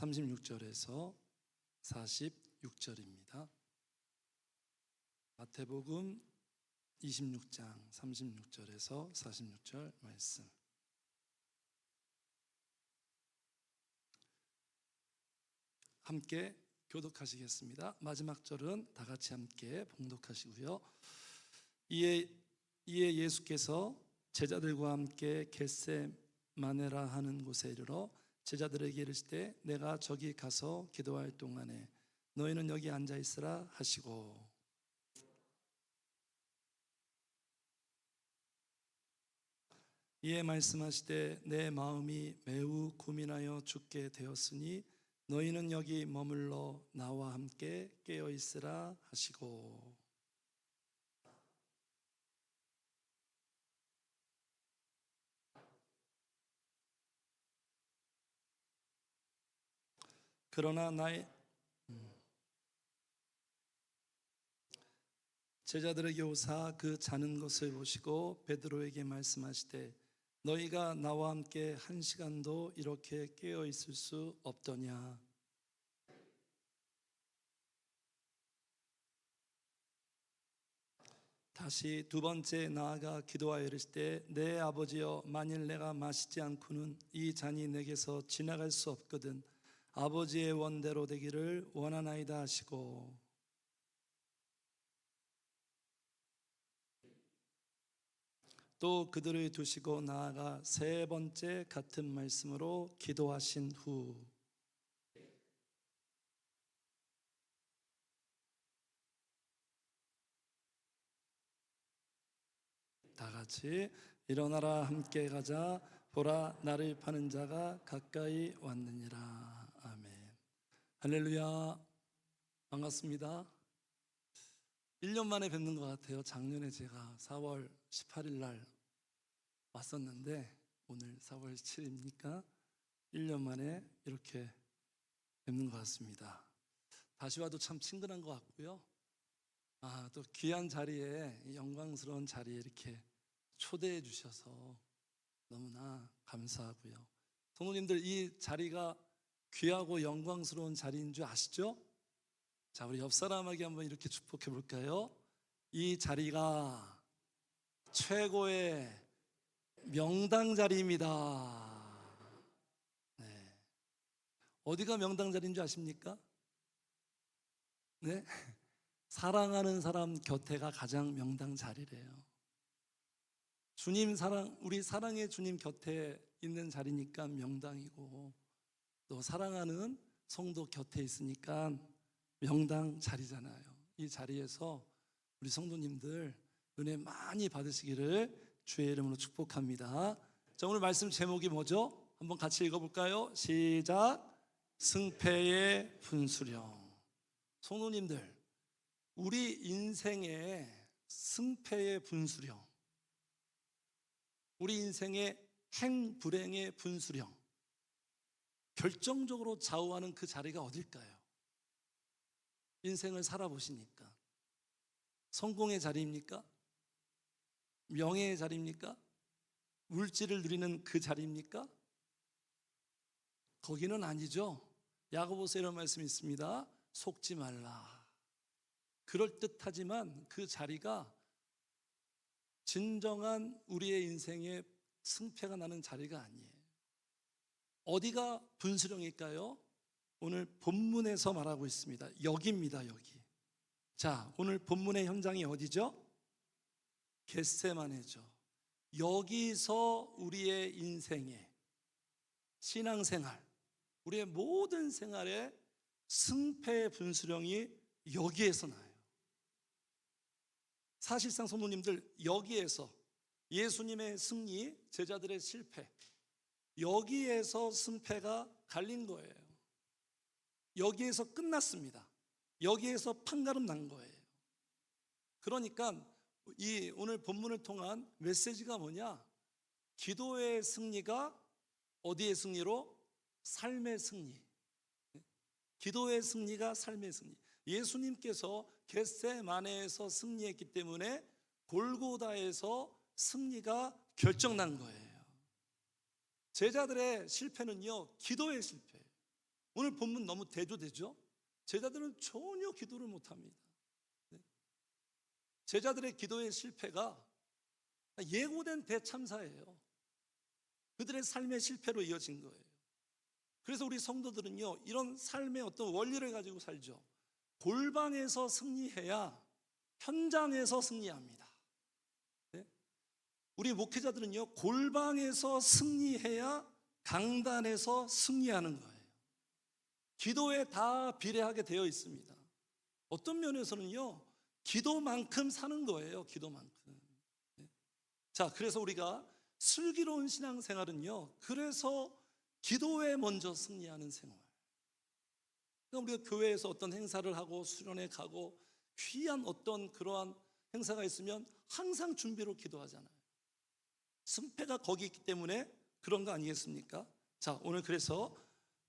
36절에서 46절입니다. 마태복음 26장 36절에서 46절 말씀. 함께 교독하시겠습니다. 마지막 절은 다 같이 함께 봉독하시고요. 이에 예수께서 제자들과 함께 겟세마네라 하는 곳에 이르러 제자들에게 이르시되 내가 저기 가서 기도할 동안에 너희는 여기 앉아 있으라 하시고, 이에 말씀하시되 내 마음이 매우 고민하여 죽게 되었으니 너희는 여기 머물러 나와 함께 깨어 있으라 하시고, 그러나 나의 제자들에게 오사 그 자는 것을 보시고 베드로에게 말씀하시되 너희가 나와 함께 1시간도 이렇게 깨어 있을 수 없더냐. 다시 두 번째 나아가 기도하여 이르시되 내 아버지여, 만일 내가 마시지 않고는 이 잔이 내게서 지나갈 수 없거든 아버지의 원대로 되기를 원하나이다 하시고, 또 그들을 두시고 나아가 세 번째 같은 말씀으로 기도하신 후 다 같이 일어나라 함께 가자 보라 나를 파는 자가 가까이 왔느니라. 아멘. 할렐루야. 반갑습니다. 1년 만에 뵙는 것 같아요. 작년에 제가 4월 18일 날 왔었는데 오늘 4월 7일입니까? 1년 만에 이렇게 뵙는 것 같습니다. 다시 와도 참 친근한 것 같고요. 또 귀한 자리에, 영광스러운 자리에 이렇게 초대해 주셔서 너무나 감사하고요. 성도님들, 이 자리가 귀하고 영광스러운 자리인 줄 아시죠? 자, 우리 옆 사람에게 한번 이렇게 축복해 볼까요? 이 자리가 최고의 명당 자리입니다. 네. 어디가 명당 자리인 줄 아십니까? 네? 사랑하는 사람 곁에가 가장 명당 자리래요. 주님 사랑, 우리 사랑의 주님 곁에 있는 자리니까 명당이고, 또 사랑하는 성도 곁에 있으니까 명당 자리잖아요. 이 자리에서 우리 성도님들 은혜 많이 받으시기를 주의 이름으로 축복합니다. 자, 오늘 말씀 제목이 뭐죠? 한번 같이 읽어볼까요? 시작. 승패의 분수령. 성도님들, 우리 인생의 승패의 분수령, 우리 인생의 행불행의 분수령, 결정적으로 좌우하는 그 자리가 어딜까요? 인생을 살아보시니까 성공의 자리입니까? 명예의 자리입니까? 물질을 누리는 그 자리입니까? 거기는 아니죠. 야고보서에 이런 말씀이 있습니다. 속지 말라. 그럴듯하지만 그 자리가 진정한 우리의 인생의 승패가 나는 자리가 아니에요. 어디가 분수령일까요? 오늘 본문에서 말하고 있습니다. 여기입니다. 여기. 자, 오늘 본문의 현장이 어디죠? 겟세마네죠. 여기서 우리의 인생의 신앙생활, 우리의 모든 생활의 승패의 분수령이 여기에서 나요. 사실상 성도님들, 여기에서 예수님의 승리, 제자들의 실패, 여기에서 승패가 갈린 거예요. 여기에서 끝났습니다. 여기에서 판가름 난 거예요. 그러니까 이 오늘 본문을 통한 메시지가 뭐냐? 기도의 승리가 어디의 승리로? 삶의 승리. 기도의 승리가 삶의 승리. 예수님께서 겟세마네에서 승리했기 때문에 골고다에서 승리가 결정난 거예요. 제자들의 실패는요, 기도의 실패예요. 오늘 본문 너무 대조되죠? 제자들은 전혀 기도를 못합니다. 제자들의 기도의 실패가 예고된 대참사예요. 그들의 삶의 실패로 이어진 거예요. 그래서 우리 성도들은요, 이런 삶의 어떤 원리를 가지고 살죠. 골방에서 승리해야 현장에서 승리합니다. 네? 우리 목회자들은요, 골방에서 승리해야 강단에서 승리하는 거예요. 기도에 다 비례하게 되어 있습니다. 어떤 면에서는요, 기도만큼 사는 거예요. 기도만큼. 네. 자, 그래서 우리가 슬기로운 신앙생활은요, 그래서 기도에 먼저 승리하는 생활. 그러니까 우리가 교회에서 어떤 행사를 하고 수련회 가고 귀한 어떤 그러한 행사가 있으면 항상 준비로 기도하잖아요. 승패가 거기 있기 때문에 그런 거 아니겠습니까? 자, 오늘 그래서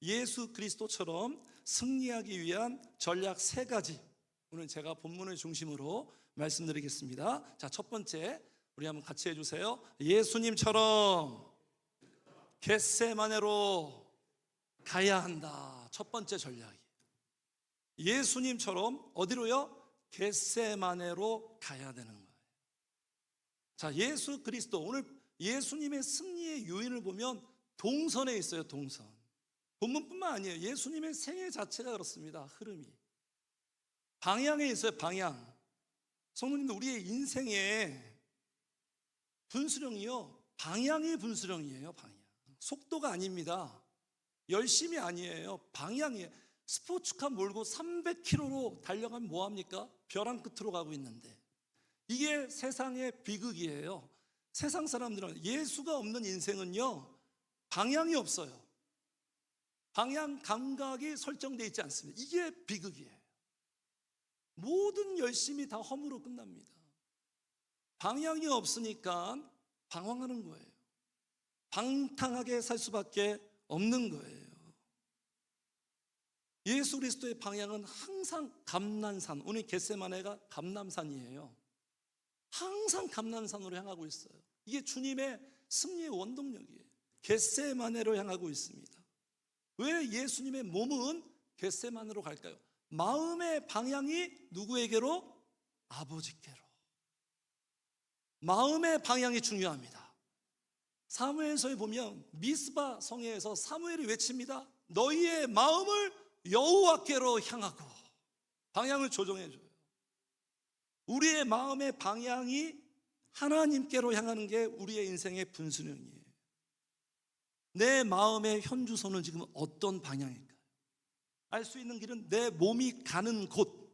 예수 그리스도처럼 승리하기 위한 전략 3가지, 오늘 제가 본문을 중심으로 말씀드리겠습니다. 자, 첫 번째, 우리 한번 같이 해주세요. 예수님처럼 겟세마네로 가야 한다. 첫 번째 전략이에요. 예수님처럼 어디로요? 겟세마네로 가야 되는 거예요. 자, 예수 그리스도, 오늘 예수님의 승리의 요인을 보면 동선에 있어요. 동선. 본문뿐만 아니에요. 예수님의 생애 자체가 그렇습니다. 흐름이 방향에 있어요. 방향. 성도님들, 우리의 인생의 분수령이요, 방향이 분수령이에요. 방향. 속도가 아닙니다. 열심이 아니에요. 방향이에요. 스포츠카 몰고 300km로 달려가면 뭐합니까? 벼랑 끝으로 가고 있는데, 이게 세상의 비극이에요. 세상 사람들은 예수가 없는 인생은요, 방향이 없어요. 방향 감각이 설정되어 있지 않습니다. 이게 비극이에요. 모든 열심이 다 허무로 끝납니다. 방향이 없으니까 방황하는 거예요. 방탕하게 살 수밖에 없는 거예요. 예수 그리스도의 방향은 항상 감난산, 오늘 겟세마네가 감람산이에요. 항상 감난산으로 향하고 있어요. 이게 주님의 승리의 원동력이에요. 겟세마네로 향하고 있습니다. 왜 예수님의 몸은 겟세마네로 갈까요? 마음의 방향이 누구에게로? 아버지께로. 마음의 방향이 중요합니다. 사무엘서에 보면 미스바 성회에서 사무엘이 외칩니다. 너희의 마음을 여호와께로 향하고. 방향을 조정해 줘요. 우리의 마음의 방향이 하나님께로 향하는 게 우리의 인생의 분수령이에요. 내 마음의 현주소는 지금 어떤 방향일까요? 알 수 있는 길은 내 몸이 가는 곳.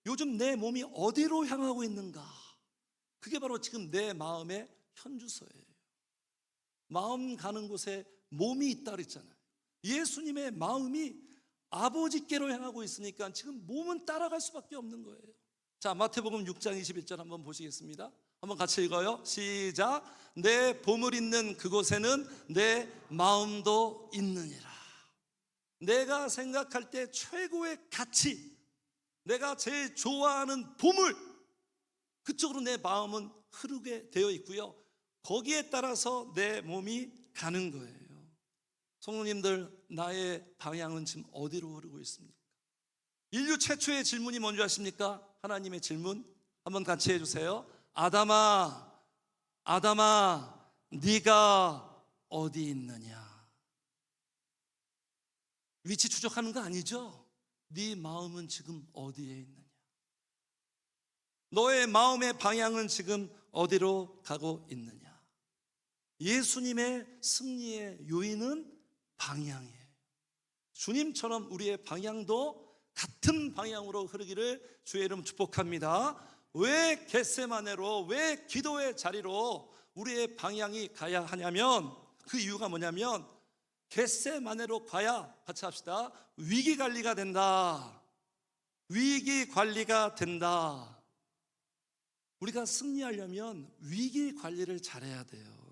요즘 내 몸이 어디로 향하고 있는가? 그게 바로 지금 내 마음의 현주소예요. 마음 가는 곳에 몸이 있다 그랬잖아요. 예수님의 마음이 아버지께로 향하고 있으니까 지금 몸은 따라갈 수밖에 없는 거예요. 자, 마태복음 6장 21절 한번 보시겠습니다. 한번 같이 읽어요. 시작. 내 보물 있는 그곳에는 내 마음도 있느니라. 내가 생각할 때 최고의 가치, 내가 제일 좋아하는 보물, 그쪽으로 내 마음은 흐르게 되어 있고요, 거기에 따라서 내 몸이 가는 거예요. 성도님들, 나의 방향은 지금 어디로 흐르고 있습니까? 인류 최초의 질문이 뭔지 아십니까? 하나님의 질문 한번 같이 해주세요. 아담아, 아담아, 네가 어디 있느냐? 위치 추적하는 거 아니죠? 네 마음은 지금 어디에 있느냐? 너의 마음의 방향은 지금 어디로 가고 있느냐? 예수님의 승리의 요인은 방향이에요. 주님처럼 우리의 방향도 같은 방향으로 흐르기를 주의 이름 축복합니다. 왜 겟세마네로, 왜 기도의 자리로 우리의 방향이 가야 하냐면, 그 이유가 뭐냐면, 겟세마네로 가야, 같이 합시다, 위기 관리가 된다. 위기 관리가 된다. 우리가 승리하려면 위기 관리를 잘해야 돼요.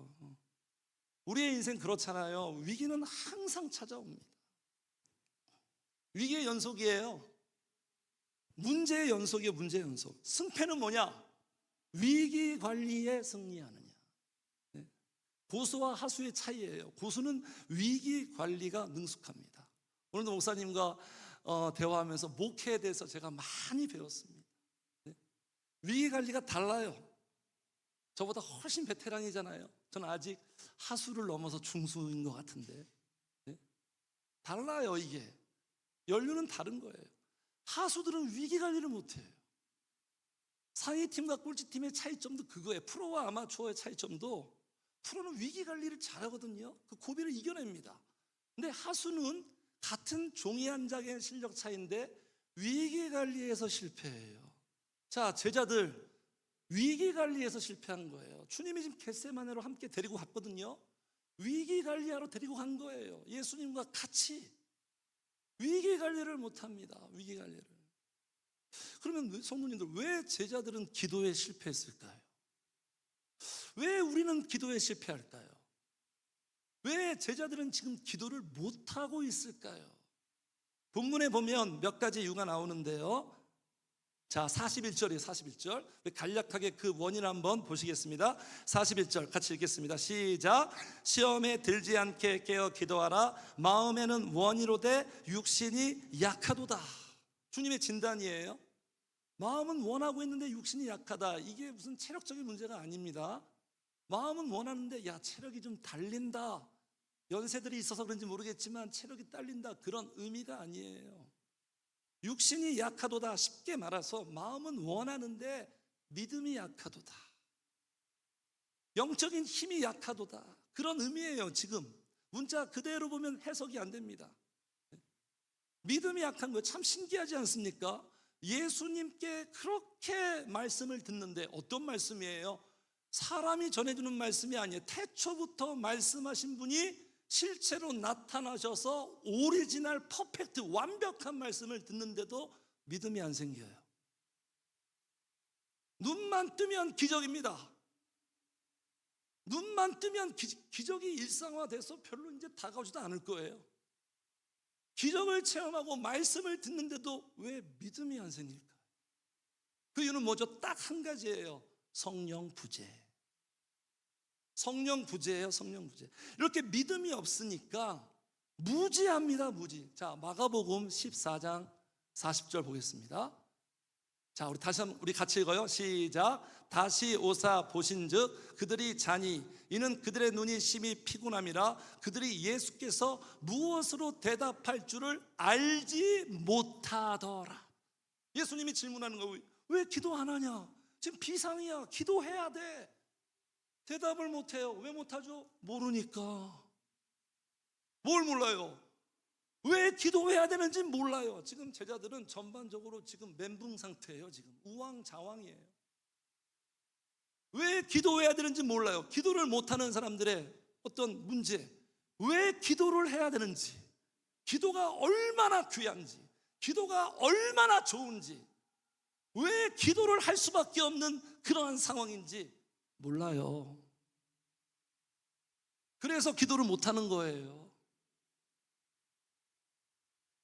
우리의 인생 그렇잖아요. 위기는 항상 찾아옵니다. 위기의 연속이에요. 문제의 연속이에요. 문제의 연속. 승패는 뭐냐? 위기 관리에 승리하느냐. 고수와 하수의 차이예요. 고수는 위기 관리가 능숙합니다. 오늘도 목사님과 대화하면서 목회에 대해서 제가 많이 배웠습니다. 네? 위기관리가 달라요. 저보다 훨씬 베테랑이잖아요. 저는 아직 하수를 넘어서 중수인 것 같은데. 네? 달라요. 이게 연륜은 다른 거예요. 하수들은 위기관리를 못해요. 상위팀과 꼴찌팀의 차이점도 그거예요. 프로와 아마추어의 차이점도, 프로는 위기관리를 잘하거든요. 그 고비를 이겨냅니다. 근데 하수는 같은 종이 한 장의 실력 차이인데 위기관리에서 실패해요. 자, 제자들 위기관리에서 실패한 거예요. 주님이 지금 겟세마네로 함께 데리고 갔거든요. 위기관리하러 데리고 간 거예요. 예수님과 같이. 위기관리를 못합니다. 위기관리를. 그러면 성도님들, 왜 제자들은 기도에 실패했을까요? 왜 우리는 기도에 실패할까요? 왜 제자들은 지금 기도를 못하고 있을까요? 본문에 보면 몇 가지 이유가 나오는데요. 자, 41절이에요. 41절. 간략하게 그 원인을 한번 보시겠습니다. 41절 같이 읽겠습니다. 시작. 시험에 들지 않게 깨어 기도하라. 마음에는 원이로되 육신이 약하도다. 주님의 진단이에요. 마음은 원하고 있는데 육신이 약하다. 이게 무슨 체력적인 문제가 아닙니다. 마음은 원하는데 체력이 좀 달린다. 연세들이 있어서 그런지 모르겠지만 체력이 딸린다. 그런 의미가 아니에요. 육신이 약하도다. 쉽게 말해서 마음은 원하는데 믿음이 약하도다. 영적인 힘이 약하도다. 그런 의미예요. 지금 문자 그대로 보면 해석이 안 됩니다. 믿음이 약한 거예요. 참 신기하지 않습니까? 예수님께 그렇게 말씀을 듣는데 어떤 말씀이에요? 사람이 전해주는 말씀이 아니에요. 태초부터 말씀하신 분이 실체로 나타나셔서 오리지널 퍼펙트 완벽한 말씀을 듣는데도 믿음이 안 생겨요. 눈만 뜨면 기적입니다. 눈만 뜨면 기적이 일상화돼서 별로 이제 다가오지도 않을 거예요. 기적을 체험하고 말씀을 듣는데도 왜 믿음이 안 생길까? 그 이유는 뭐죠? 딱 한 가지예요. 성령 부재. 성령 부재예요. 성령 부재. 이렇게 믿음이 없으니까 무지합니다. 무지. 자, 마가복음 14장 40절 보겠습니다. 자, 우리 같이 읽어요. 시작. 다시 오사 보신즉 그들이 자니 이는 그들의 눈이 심히 피곤함이라 그들이 예수께서 무엇으로 대답할 줄을 알지 못하더라. 예수님이 질문하는 거예요. 왜 기도 안 하냐? 지금 비상이야. 기도해야 돼. 대답을 못해요. 왜 못하죠? 모르니까. 뭘 몰라요? 왜 기도해야 되는지 몰라요. 지금 제자들은 전반적으로 지금 멘붕 상태예요. 지금 우왕좌왕이에요. 왜 기도해야 되는지 몰라요. 기도를 못하는 사람들의 어떤 문제, 왜 기도를 해야 되는지, 기도가 얼마나 귀한지, 기도가 얼마나 좋은지, 왜 기도를 할 수밖에 없는 그러한 상황인지 몰라요. 그래서 기도를 못하는 거예요.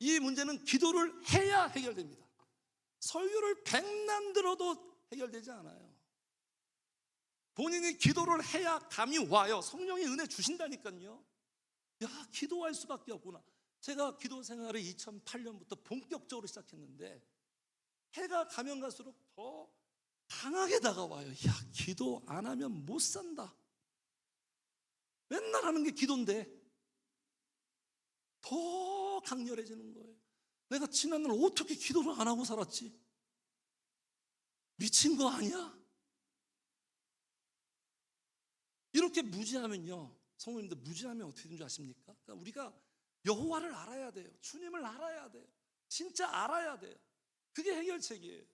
이 문제는 기도를 해야 해결됩니다. 설교를 백난 들어도 해결되지 않아요. 본인이 기도를 해야 감이 와요. 성령의 은혜 주신다니까요. 기도할 수밖에 없구나. 제가 기도 생활을 2008년부터 본격적으로 시작했는데 해가 가면 갈수록 더 강하게 다가와요. 기도 안 하면 못 산다. 맨날 하는 게 기도인데 더 강렬해지는 거예요. 내가 지난날 어떻게 기도를 안 하고 살았지? 미친 거 아니야? 이렇게 무지하면요, 성도님들, 무지하면 어떻게 되는 줄 아십니까? 그러니까 우리가 여호와를 알아야 돼요. 주님을 알아야 돼요. 진짜 알아야 돼요. 그게 해결책이에요.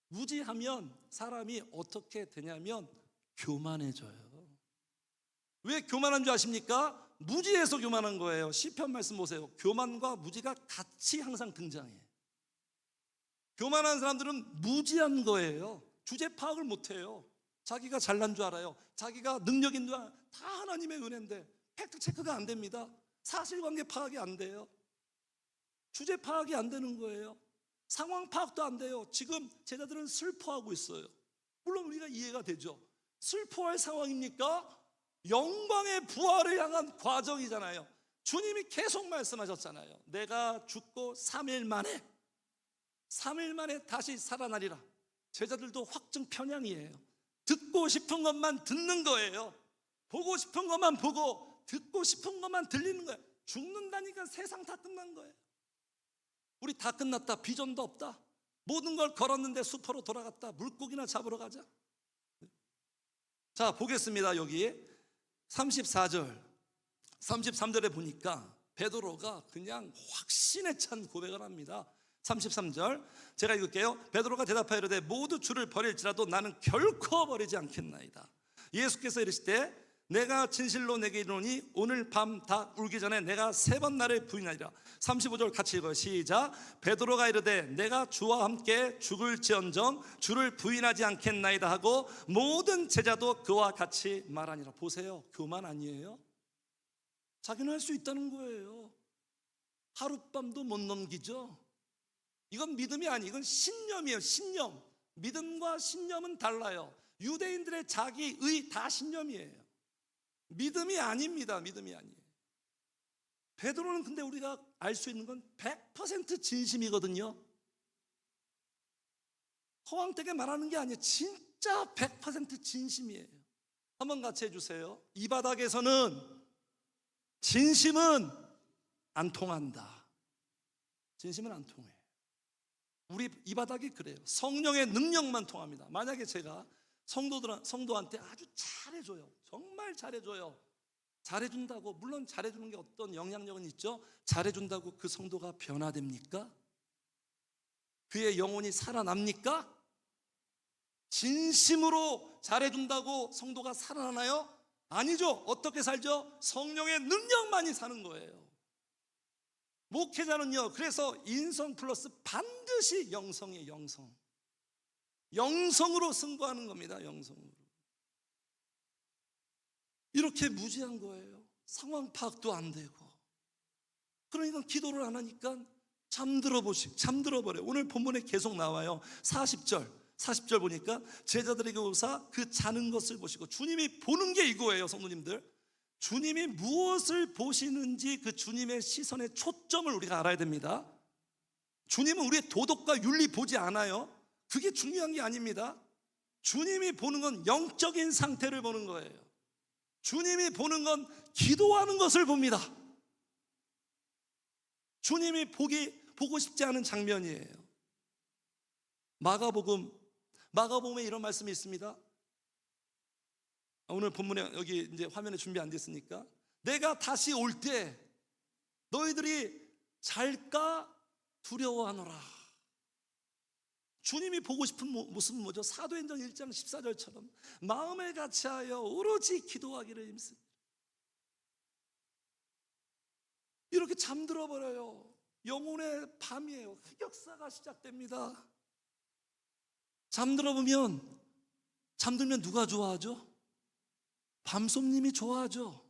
무지하면 사람이 어떻게 되냐면 교만해져요. 왜 교만한 줄 아십니까? 무지해서 교만한 거예요. 시편 말씀 보세요. 교만과 무지가 같이 항상 등장해요. 교만한 사람들은 무지한 거예요. 주제 파악을 못해요. 자기가 잘난 줄 알아요. 자기가 능력인 줄 알아요. 다 하나님의 은혜인데 팩트 체크가 안 됩니다. 사실관계 파악이 안 돼요. 주제 파악이 안 되는 거예요. 상황 파악도 안 돼요. 지금 제자들은 슬퍼하고 있어요. 물론 우리가 이해가 되죠. 슬퍼할 상황입니까? 영광의 부활을 향한 과정이잖아요. 주님이 계속 말씀하셨잖아요. 내가 죽고 3일 만에 다시 살아나리라. 제자들도 확증 편향이에요. 듣고 싶은 것만 듣는 거예요. 보고 싶은 것만 보고 듣고 싶은 것만 들리는 거예요. 죽는다니까 세상 다 끝난 거예요. 우리 다 끝났다. 비전도 없다. 모든 걸 걸었는데 수포로 돌아갔다. 물고기나 잡으러 가자. 자, 보겠습니다. 여기 34절 33절에 보니까 베드로가 그냥 확신에 찬 고백을 합니다. 33절 제가 읽을게요. 베드로가 대답하여 이르되 모두 주를 버릴지라도 나는 결코 버리지 않겠나이다. 예수께서 이르시되 내가 진실로 내게 이르노니 오늘 밤 다 울기 전에 내가 3번 나를 부인하리라. 35절 같이 읽어요. 시작. 베드로가 이르되 내가 주와 함께 죽을지언정 주를 부인하지 않겠나이다 하고 모든 제자도 그와 같이 말하니라. 보세요, 교만 아니에요? 자기는 할 수 있다는 거예요. 하룻밤도 못 넘기죠. 이건 믿음이 아니, 이건 신념이에요. 신념. 믿음과 신념은 달라요. 유대인들의 자기의 다 신념이에요. 믿음이 아닙니다. 믿음이 아니에요. 베드로는 근데 우리가 알 수 있는 건 100% 진심이거든요. 허황되게 말하는 게 아니에요. 진짜 100% 진심이에요. 한번 같이 해주세요. 이 바닥에서는 진심은 안 통한다. 진심은 안 통해. 우리 이 바닥이 그래요. 성령의 능력만 통합니다. 만약에 제가 성도한테 아주 잘해줘요. 정말 잘해줘요. 잘해준다고, 물론 잘해주는 게 어떤 영향력은 있죠. 잘해준다고 그 성도가 변화됩니까? 그의 영혼이 살아납니까? 진심으로 잘해준다고 성도가 살아나나요? 아니죠. 어떻게 살죠? 성령의 능력만이 사는 거예요. 목회자는요, 그래서 인성 플러스 반드시 영성이에요. 영성으로 승부하는 겁니다. 영성으로. 이렇게 무지한 거예요. 상황 파악도 안 되고. 그러니까 기도를 안 하니까 잠들어버려요. 오늘 본문에 계속 나와요. 40절 보니까 제자들에게 오사 그 자는 것을 보시고, 주님이 보는 게 이거예요. 성도님들, 주님이 무엇을 보시는지 그 주님의 시선의 초점을 우리가 알아야 됩니다. 주님은 우리의 도덕과 윤리 보지 않아요. 그게 중요한 게 아닙니다. 주님이 보는 건 영적인 상태를 보는 거예요. 주님이 보는 건 기도하는 것을 봅니다. 주님이 보고 싶지 않은 장면이에요. 마가복음에 이런 말씀이 있습니다. 오늘 본문에 여기 이제 화면에 준비 안 됐으니까, 내가 다시 올 때 너희들이 잘까 두려워하노라. 주님이 보고 싶은 모습은 뭐죠? 사도행전 1장 14절처럼 마음을 같이하여 오로지 기도하기를 힘씁니다. 이렇게 잠들어 버려요. 영혼의 밤이에요. 흑역사가 시작됩니다. 잠들면 누가 좋아하죠? 밤손님이 좋아하죠.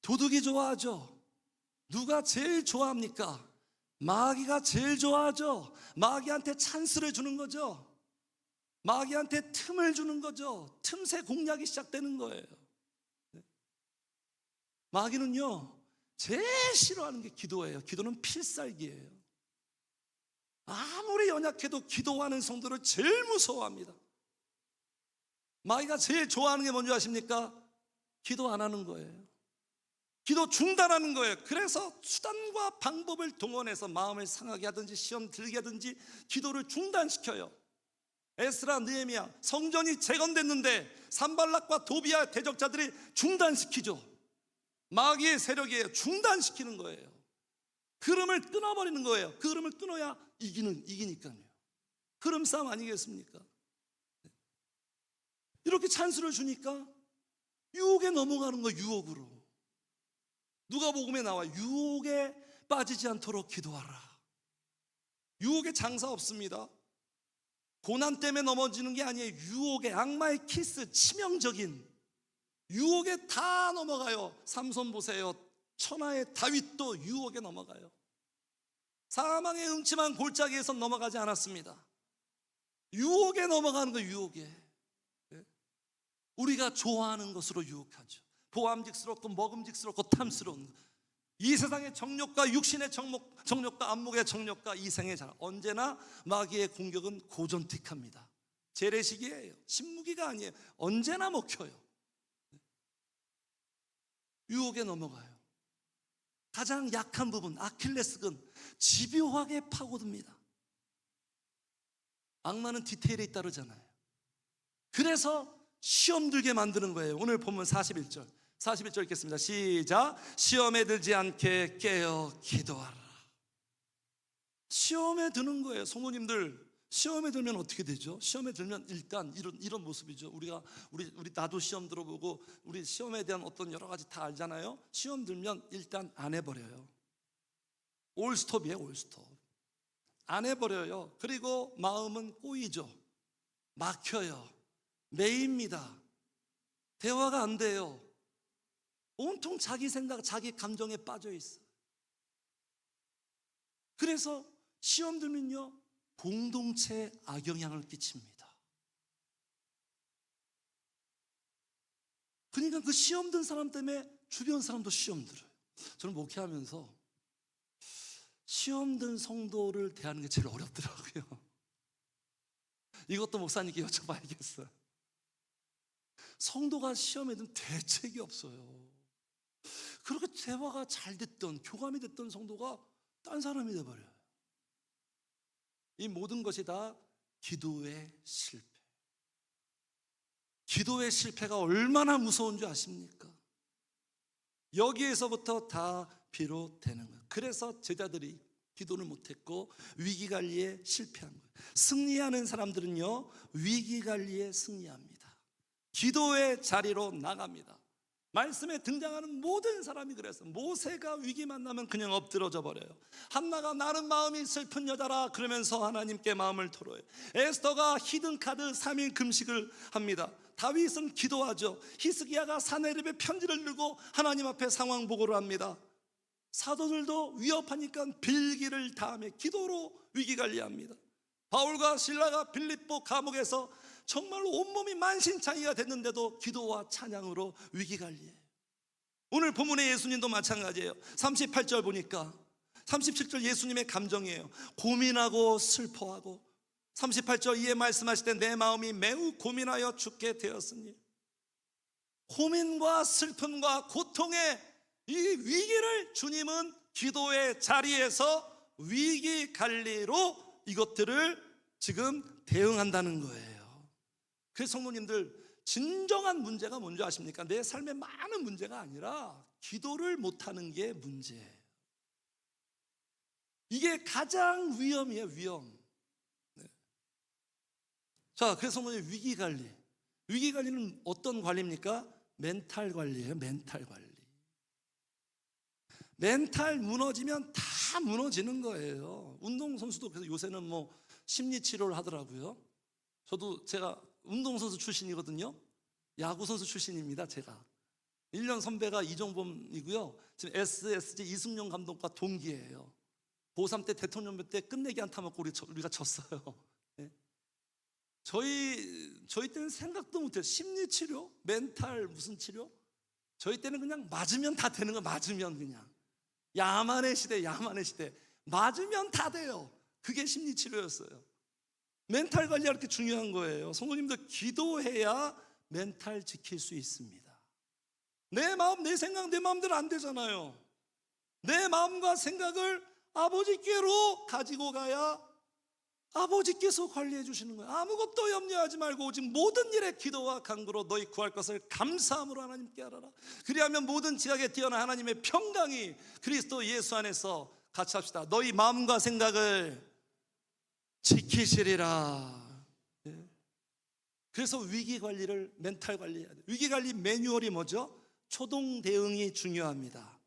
도둑이 좋아하죠. 누가 제일 좋아합니까? 마귀가 제일 좋아하죠. 마귀한테 찬스를 주는 거죠. 마귀한테 틈을 주는 거죠. 틈새 공략이 시작되는 거예요. 마귀는요, 제일 싫어하는 게 기도예요. 기도는 필살기예요. 아무리 연약해도 기도하는 성도를 제일 무서워합니다. 마귀가 제일 좋아하는 게 뭔지 아십니까? 기도 안 하는 거예요. 기도 중단하는 거예요. 그래서 수단과 방법을 동원해서 마음을 상하게 하든지 시험 들게 하든지 기도를 중단시켜요. 에스라, 느헤미야, 성전이 재건됐는데 산발락과 도비아 대적자들이 중단시키죠. 마귀의 세력이에요. 중단시키는 거예요. 흐름을 끊어버리는 거예요. 그 흐름을 끊어야 이기니까요. 흐름 싸움 아니겠습니까? 이렇게 찬스를 주니까 유혹에 넘어가는 거예요. 유혹으로. 누가복음에 나와 유혹에 빠지지 않도록 기도하라. 유혹에 장사 없습니다. 고난 때문에 넘어지는 게 아니에요. 유혹에, 악마의 키스, 치명적인 유혹에 다 넘어가요. 삼손 보세요. 천하의 다윗도 유혹에 넘어가요. 사망의 음침한 골짜기에서 넘어가지 않았습니다. 유혹에 넘어가는 거예요. 유혹에. 우리가 좋아하는 것으로 유혹하죠. 보암직스럽고 먹음직스럽고 탐스러운 것. 이 세상의 정욕과 육신의 정욕과 안목의 정욕과 이생의 자랑, 언제나 마귀의 공격은 고전틱합니다. 재래식이에요. 신무기가 아니에요. 언제나 먹혀요. 유혹에 넘어가요. 가장 약한 부분, 아킬레스건, 집요하게 파고듭니다. 악마는 디테일에 따르잖아요. 그래서 시험 들게 만드는 거예요. 오늘 보면 41절 읽겠습니다. 시작. 시험에 들지 않게 깨어 기도하라. 시험에 드는 거예요. 성도님들, 시험에 들면 어떻게 되죠? 시험에 들면 일단 이런 모습이죠. 우리 나도 시험 들어보고 우리 시험에 대한 어떤 여러 가지 다 알잖아요. 시험 들면 일단 안 해버려요. 올스톱이에요. 올스톱. 안 해버려요. 그리고 마음은 꼬이죠. 막혀요. 매입니다. 대화가 안 돼요. 온통 자기 생각, 자기 감정에 빠져 있어요. 그래서 시험 들면요, 공동체에 악영향을 끼칩니다. 그러니까 그 시험 든 사람 때문에 주변 사람도 시험 들어요. 저는 목회하면서 시험 든 성도를 대하는 게 제일 어렵더라고요. 이것도 목사님께 여쭤봐야겠어요. 성도가 시험에 든 대책이 없어요. 그렇게 대화가 잘 됐던, 교감이 됐던 성도가 딴 사람이 돼버려요. 이 모든 것이 다 기도의 실패. 기도의 실패가 얼마나 무서운 줄 아십니까? 여기에서부터 다 비롯되는 거예요. 그래서 제자들이 기도를 못했고 위기관리에 실패한 거예요. 승리하는 사람들은요, 위기관리에 승리합니다. 기도의 자리로 나갑니다. 말씀에 등장하는 모든 사람이 그랬어요. 모세가 위기 만나면 그냥 엎드러져 버려요. 한나가 나는 마음이 슬픈 여자라 그러면서 하나님께 마음을 토로해요. 에스더가 히든카드 3일 금식을 합니다. 다윗은 기도하죠. 히스기야가 사내립에 편지를 들고 하나님 앞에 상황 보고를 합니다. 사도들도 위협하니까 빌기를 다하며 기도로 위기 관리합니다. 바울과 실라가 빌립보 감옥에서 정말로 온몸이 만신창이가 됐는데도 기도와 찬양으로 위기 관리해요. 오늘 본문의 예수님도 마찬가지예요. 38절 보니까 37절 예수님의 감정이에요. 고민하고 슬퍼하고 38절 이에 말씀하실 때 내 마음이 매우 고민하여 죽게 되었으니, 고민과 슬픔과 고통의 이 위기를 주님은 기도의 자리에서 위기 관리로 이것들을 지금 대응한다는 거예요. 그래서 성도님들, 진정한 문제가 뭔지 아십니까? 내 삶에 많은 문제가 아니라 기도를 못하는 게 문제예요. 이게 가장 위험이에요. 위험. 네. 자, 그래서 성도님, 위기관리. 위기관리는 어떤 관리입니까? 멘탈 관리예요. 멘탈 관리. 멘탈 무너지면 다 무너지는 거예요. 운동선수도 그래서 요새는 뭐 심리치료를 하더라고요. 제가 운동선수 출신이거든요. 야구선수 출신입니다. 제가 1년 선배가 이종범이고요. 지금 SSG 이승용 감독과 동기예요. 고3 때 대통령배 때 끝내기 안타 맞고 우리가 졌어요. 네. 저희 때는 생각도 못해요. 심리치료, 멘탈 무슨 치료? 저희 때는 그냥 맞으면 다 되는 거. 맞으면 그냥 야만의 시대. 맞으면 다 돼요. 그게 심리치료였어요. 멘탈 관리가 그렇게 중요한 거예요. 성도님들, 기도해야 멘탈 지킬 수 있습니다. 내 마음, 내 생각, 내 마음대로 안 되잖아요. 내 마음과 생각을 아버지께로 가지고 가야 아버지께서 관리해 주시는 거예요. 아무것도 염려하지 말고 오직 모든 일에 기도와 간구로 너희 구할 것을 감사함으로 하나님께 하라라. 그리하면 모든 지각에 뛰어난 하나님의 평강이 그리스도 예수 안에서 같이 합시다. 너희 마음과 생각을 지키시리라. 네. 그래서 위기 관리를 멘탈 관리해야 돼요. 위기 관리 매뉴얼이 뭐죠? 초동 대응이 중요합니다.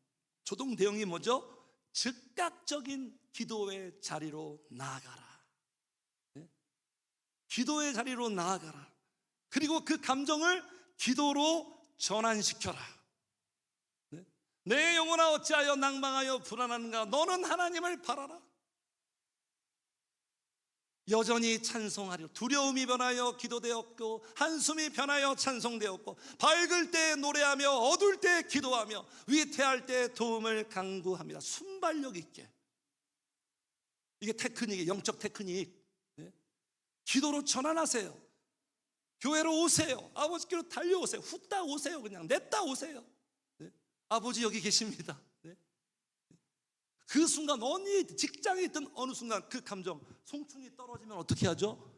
초동 대응이 뭐죠? 즉각적인 기도의 자리로 나아가라. 네? 기도의 자리로 나아가라. 그리고 그 감정을 기도로 전환시켜라. 네? 내 영혼아 어찌하여 낭망하여 불안한가? 너는 하나님을 바라라. 여전히 찬송하리라. 두려움이 변하여 기도되었고 한숨이 변하여 찬송되었고 밝을 때 노래하며 어두울 때 기도하며 위태할 때 도움을 간구합니다. 순발력 있게. 이게 테크닉이에요. 영적 테크닉. 네? 기도로 전환하세요. 교회로 오세요. 아버지께로 달려오세요. 후딱 오세요. 그냥 냈다 오세요. 네? 아버지 여기 계십니다. 네? 그 순간 어느 직장에 있든 어느 순간 그 감정, 송충이 떨어지면 어떻게 하죠?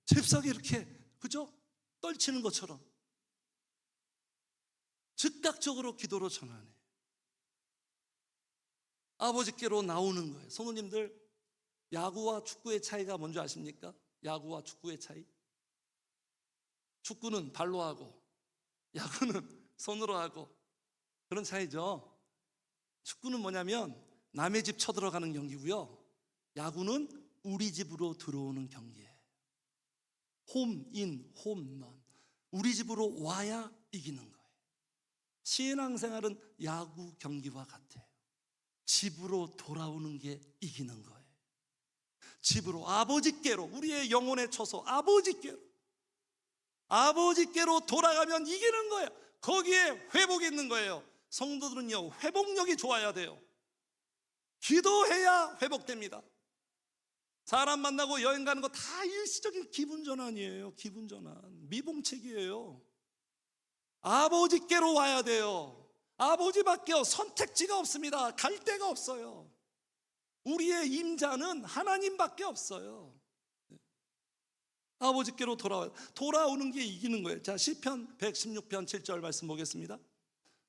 잽싸게 이렇게, 그죠? 떨치는 것처럼 즉각적으로 기도로 전환해. 아버지께로 나오는 거예요. 성도님들, 야구와 축구의 차이가 뭔지 아십니까? 야구와 축구의 차이. 축구는 발로 하고 야구는 손으로 하고 그런 차이죠. 축구는 뭐냐면 남의 집 쳐들어가는 경기고요, 야구는 우리 집으로 들어오는 경기예요. 홈인, 홈런. 우리 집으로 와야 이기는 거예요. 신앙생활은 야구 경기와 같아요. 집으로 돌아오는 게 이기는 거예요. 집으로, 아버지께로, 우리의 영혼의 처소 아버지께로 돌아가면 이기는 거예요. 거기에 회복이 있는 거예요. 성도들은요, 회복력이 좋아야 돼요. 기도해야 회복됩니다. 사람 만나고 여행 가는 거 다 일시적인 기분 전환이에요. 기분 전환, 미봉책이에요. 아버지께로 와야 돼요. 아버지밖에 선택지가 없습니다. 갈 데가 없어요. 우리의 임자는 하나님밖에 없어요. 아버지께로 돌아오는 게 이기는 거예요. 자, 시편 116편 7절 말씀 보겠습니다.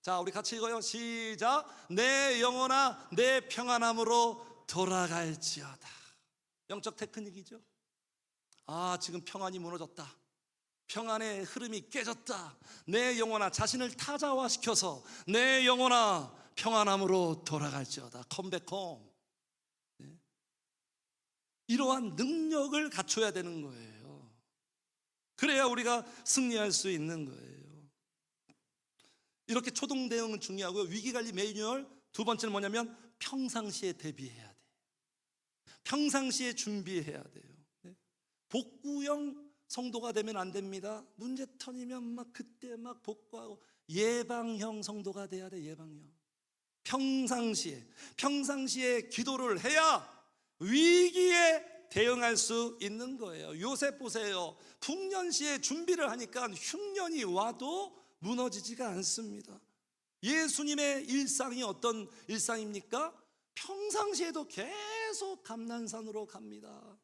자, 우리 같이 읽어요. 시작. 내 영혼아 내 평안함으로 돌아갈지어다. 영적 테크닉이죠. 아, 지금 평안이 무너졌다. 평안의 흐름이 깨졌다. 내 영혼아, 자신을 타자화시켜서 내 영혼아 평안함으로 돌아갈지어다. 컴백홈. 네. 이러한 능력을 갖춰야 되는 거예요. 그래야 우리가 승리할 수 있는 거예요. 이렇게 초동 대응은 중요하고요. 위기관리 매뉴얼 두 번째는 뭐냐면 평상시에 대비해야 돼요. 평상시에 준비해야 돼요. 네. 복구형 성도가 되면 안 됩니다. 문제 터지면 막 그때 막 복구하고, 예방형 성도가 돼야 돼. 예방형. 평상시에 기도를 해야 위기에 대응할 수 있는 거예요. 요셉 보세요. 풍년시에 준비를 하니까 흉년이 와도 무너지지가 않습니다. 예수님의 일상이 어떤 일상입니까? 평상시에도 계속 감난산으로 갑니다.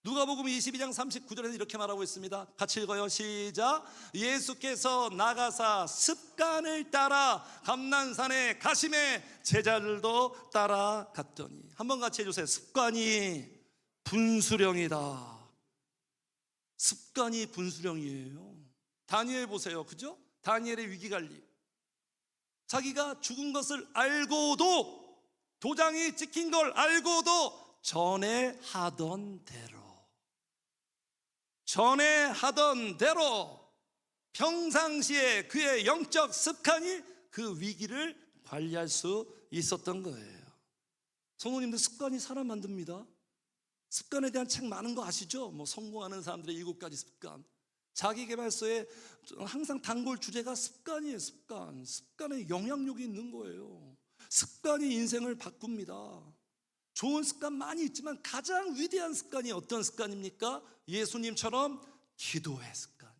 누가복음 22장 39절에는 이렇게 말하고 있습니다. 같이 읽어요. 시작. 예수께서 나가사 습관을 따라 감난산에 가심에 제자들도 따라갔더니. 한번 같이 해주세요. 습관이 분수령이다. 습관이 분수령이에요. 다니엘 보세요. 그죠? 다니엘의 위기관리. 자기가 죽은 것을 알고도, 도장이 찍힌 걸 알고도 전에 하던 대로 평상시에 그의 영적 습관이 그 위기를 관리할 수 있었던 거예요. 성도님들, 습관이 사람 만듭니다. 습관에 대한 책 많은 거 아시죠? 뭐 성공하는 사람들의 7가지 습관. 자기계발서에 항상 단골 주제가 습관이에요. 습관에 영향력이 있는 거예요. 습관이 인생을 바꿉니다. 좋은 습관 많이 있지만 가장 위대한 습관이 어떤 습관입니까? 예수님처럼 기도의 습관.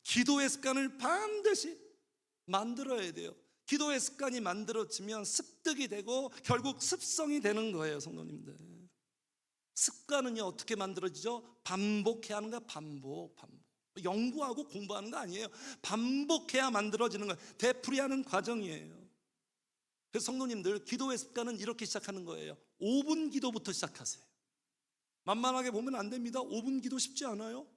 기도의 습관을 반드시 만들어야 돼요. 기도의 습관이 만들어지면 습득이 되고 결국 습성이 되는 거예요. 성도님들, 습관은요 어떻게 만들어지죠? 반복해야 하는 거야. 반복. 연구하고 공부하는 거 아니에요. 반복해야 만들어지는 거예요. 되풀이하는 과정이에요. 그래서 성도님들, 기도의 습관은 이렇게 시작하는 거예요. 5분 기도부터 시작하세요. 만만하게 보면 안 됩니다. 5분 기도 쉽지 않아요.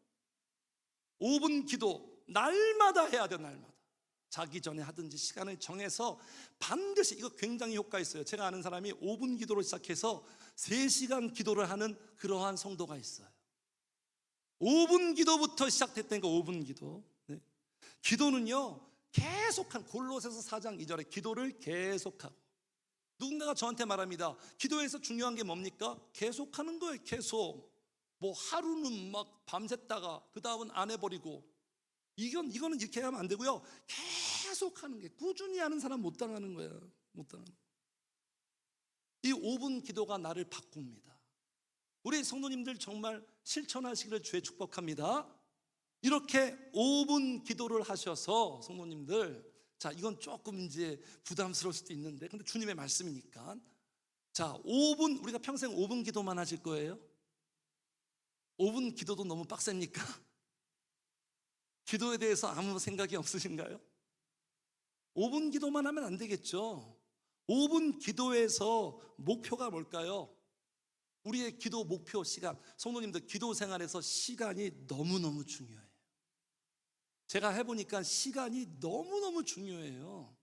5분 기도 날마다 해야 돼요. 날마다. 자기 전에 하든지 시간을 정해서 반드시. 이거 굉장히 효과 있어요. 제가 아는 사람이 5분 기도로 시작해서 3시간 기도를 하는 그러한 성도가 있어요. 5분 기도부터 시작됐다니까. 5분 기도. 네. 기도는요 계속한, 골로새서 4장 2절에 기도를 계속하고 누군가가 저한테 말합니다. 기도에서 중요한 게 뭡니까? 계속하는 거예요. 계속. 뭐 하루는 막 밤샜다가 그 다음은 안 해버리고, 이거는 이렇게 하면 안 되고요. 계속하는 게, 꾸준히 하는 사람 못 당하는 거예요. 못 당하는. 이 5분 기도가 나를 바꿉니다. 우리 성도님들 정말 실천하시기를 주의 축복합니다. 이렇게 5분 기도를 하셔서 성도님들, 자, 이건 조금 이제 부담스러울 수도 있는데, 근데 주님의 말씀이니까, 자, 5분, 우리가 평생 5분 기도만 하실 거예요? 5분 기도도 너무 빡셉니까? 기도에 대해서 아무 생각이 없으신가요? 5분 기도만 하면 안 되겠죠. 5분 기도에서 목표가 뭘까요? 우리의 기도 목표 시간, 성도님들 기도 생활에서 시간이 너무너무 중요해요. 제가 해보니까 시간이 너무너무 중요해요.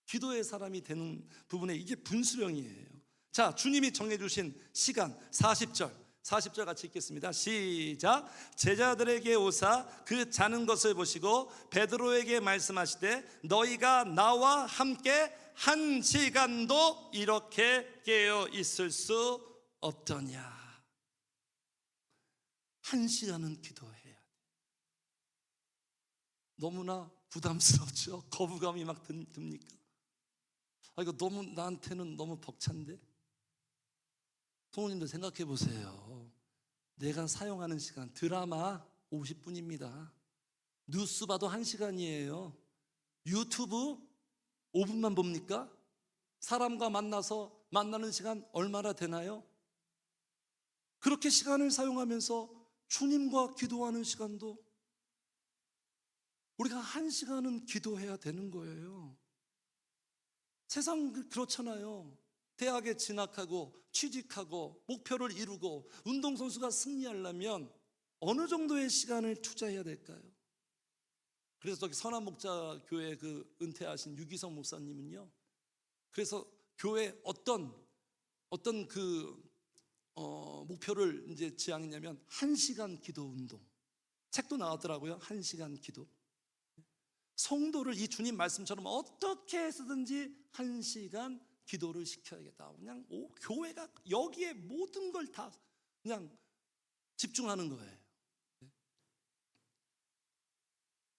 기도의 사람이 되는 부분에 이게 분수령이에요. 자, 주님이 정해주신 시간 40절 같이 읽겠습니다. 시작. 제자들에게 오사 그 자는 것을 보시고 베드로에게 말씀하시되 너희가 나와 함께 1시간도 이렇게 깨어 있을 수 없더냐. 1시간은 기도해야 돼. 너무나 부담스럽죠. 거부감이 막 듭니까? 이거 너무 나한테는 너무 벅찬데. 성도님들 생각해 보세요. 내가 사용하는 시간, 드라마 50분입니다. 뉴스 봐도 1시간이에요. 유튜브 5분만 봅니까? 사람과 만나는 시간 얼마나 되나요? 그렇게 시간을 사용하면서 주님과 기도하는 시간도 우리가 1시간은 기도해야 되는 거예요. 세상 그렇잖아요. 대학에 진학하고 취직하고 목표를 이루고 운동선수가 승리하려면 어느 정도의 시간을 투자해야 될까요? 그래서 저기 선한목자교회 그 은퇴하신 유기성 목사님은요, 그래서 교회 어떤 목표를 이제 지향했냐면 1시간 기도 운동. 책도 나왔더라고요. 1시간 기도. 성도를 이 주님 말씀처럼 어떻게 해서든지 1시간 기도를 시켜야겠다. 그냥 교회가 여기에 모든 걸 다 그냥 집중하는 거예요.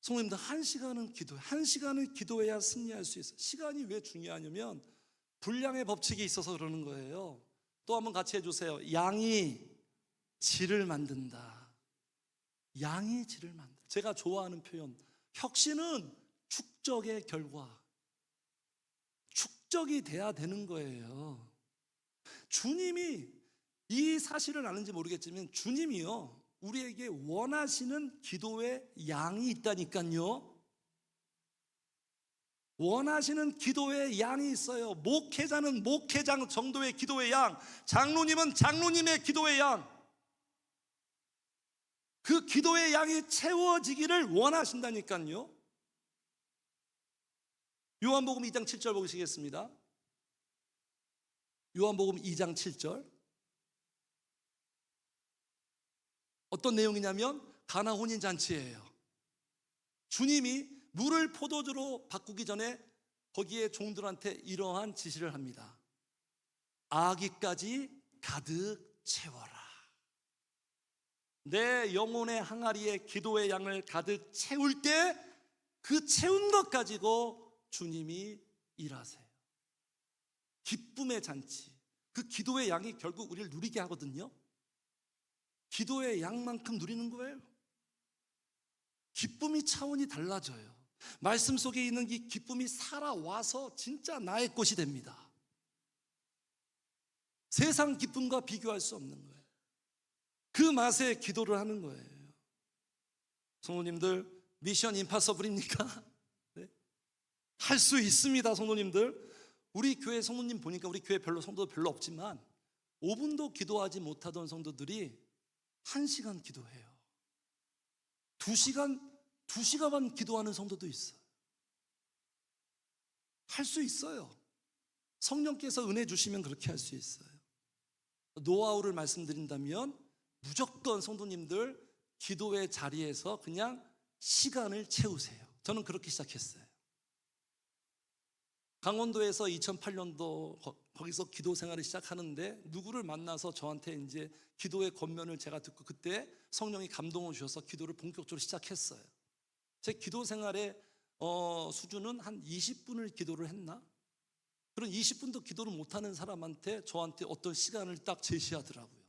성도님들 1시간은 기도해. 1시간을 기도해야 승리할 수 있어요. 시간이 왜 중요하냐면 분량의 법칙이 있어서 그러는 거예요. 또 한번 같이 해주세요. 양이 질을 만든다. 양이 질을 만든다. 제가 좋아하는 표현, 혁신은 축적의 결과. 축적이 돼야 되는 거예요. 주님이 이 사실을 아는지 모르겠지만 주님이요, 우리에게 원하시는 기도의 양이 있다니까요. 원하시는 기도의 양이 있어요. 목회자는 목회장 정도의 기도의 양, 장로님은 장로님의 기도의 양, 그 기도의 양이 채워지기를 원하신다니까요. 요한복음 2장 7절 보시겠습니다. 요한복음 2장 7절. 어떤 내용이냐면 가나 혼인잔치예요. 주님이 물을 포도주로 바꾸기 전에 거기에 종들한테 이러한 지시를 합니다. 아기까지 가득 채워라. 내 영혼의 항아리에 기도의 양을 가득 채울 때 그 채운 것 가지고 주님이 일하세요. 기쁨의 잔치. 그 기도의 양이 결국 우리를 누리게 하거든요. 기도의 양만큼 누리는 거예요. 기쁨이 차원이 달라져요. 말씀 속에 있는 이 기쁨이 살아와서 진짜 나의 것이 됩니다. 세상 기쁨과 비교할 수 없는 거예요. 그 맛에 기도를 하는 거예요. 성도님들, 미션 임파서블입니까? 네? 할 수 있습니다. 성도님들, 우리 교회 성도님 보니까 우리 교회 성도 별로 없지만 5분도 기도하지 못하던 성도들이 1시간 기도해요. 2시간만 기도하는 성도도 있어요. 할 수 있어요. 성령께서 은혜 주시면 그렇게 할 수 있어요. 노하우를 말씀드린다면 무조건 성도님들 기도의 자리에서 그냥 시간을 채우세요. 저는 그렇게 시작했어요. 강원도에서 2008년도 거기서 기도 생활을 시작하는데 누구를 만나서 저한테 이제 기도의 권면을 제가 듣고 그때 성령이 감동을 주셔서 기도를 본격적으로 시작했어요. 제 기도 생활의 수준은 한 20분을 기도를 했나? 그런 20분도 기도를 못하는 사람한테 저한테 어떤 시간을 딱 제시하더라고요.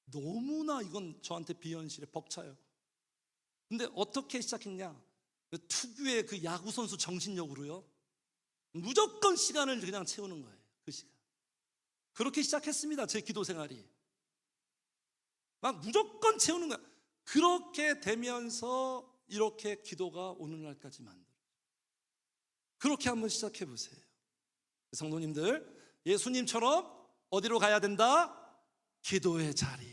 너무나 이건 저한테 비현실에 벅차요. 근데 어떻게 시작했냐? 특유의 그 야구 선수 정신력으로요. 무조건 시간을 그냥 채우는 거예요. 그 시간. 그렇게 시작했습니다. 제 기도 생활이. 막 무조건 채우는 거야. 그렇게 되면서 이렇게 기도가 오늘날까지 만들어요. 그렇게 한번 시작해 보세요. 성도님들, 예수님처럼 어디로 가야 된다? 기도의 자리.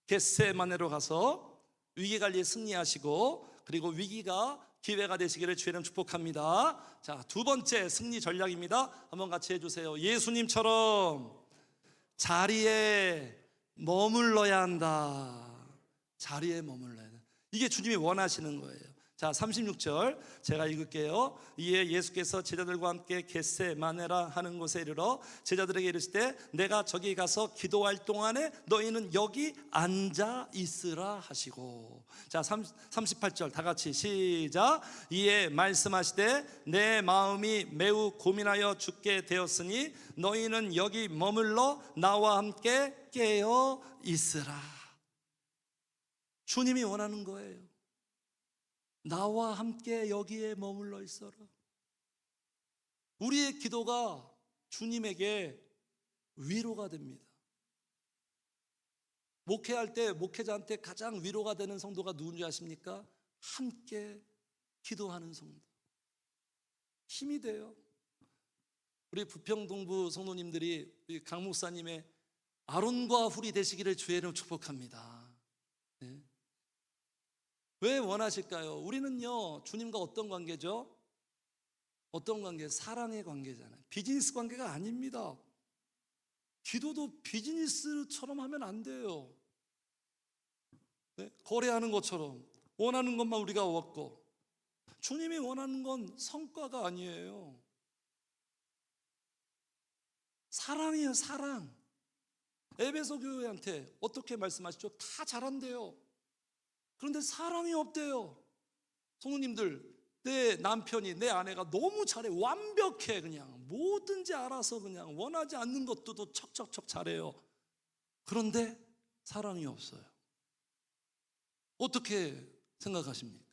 겟세마네로 가서 위기관리에 승리하시고, 그리고 위기가 기회가 되시기를 주의 이름 축복합니다. 자, 두 번째 승리 전략입니다. 한번 같이 해주세요. 예수님처럼 자리에 머물러야 한다. 자리에 머물러야 한다. 이게 주님이 원하시는 거예요. 자, 36절 제가 읽을게요. 이에 예수께서 제자들과 함께 겟세마네라 하는 곳에 이르러 제자들에게 이르실 때 내가 저기 가서 기도할 동안에 너희는 여기 앉아 있으라 하시고. 자, 38절 다 같이 시작. 이에 말씀하시되 내 마음이 매우 고민하여 죽게 되었으니 너희는 여기 머물러 나와 함께 깨어 있으라. 주님이 원하는 거예요. 나와 함께 여기에 머물러 있어라. 우리의 기도가 주님에게 위로가 됩니다. 목회할 때 목회자한테 가장 위로가 되는 성도가 누군지 아십니까? 함께 기도하는 성도. 힘이 돼요. 우리 부평동부 성도님들이 우리 강 목사님의 아론과 훌이 되시기를 주의 이름으로 축복합니다. 네. 왜 원하실까요? 우리는요, 주님과 어떤 관계죠? 어떤 관계? 사랑의 관계잖아요. 비즈니스 관계가 아닙니다. 기도도 비즈니스처럼 하면 안 돼요. 네? 거래하는 것처럼 원하는 것만 우리가 얻고. 주님이 원하는 건 성과가 아니에요. 사랑이에요, 사랑. 에베소 교회한테 어떻게 말씀하시죠? 다 잘한대요. 그런데 사랑이 없대요. 성도님들, 내 남편이, 내 아내가 너무 잘해. 완벽해. 그냥 뭐든지 알아서 그냥 원하지 않는 것도 척척척 잘해요. 그런데 사랑이 없어요. 어떻게 생각하십니까?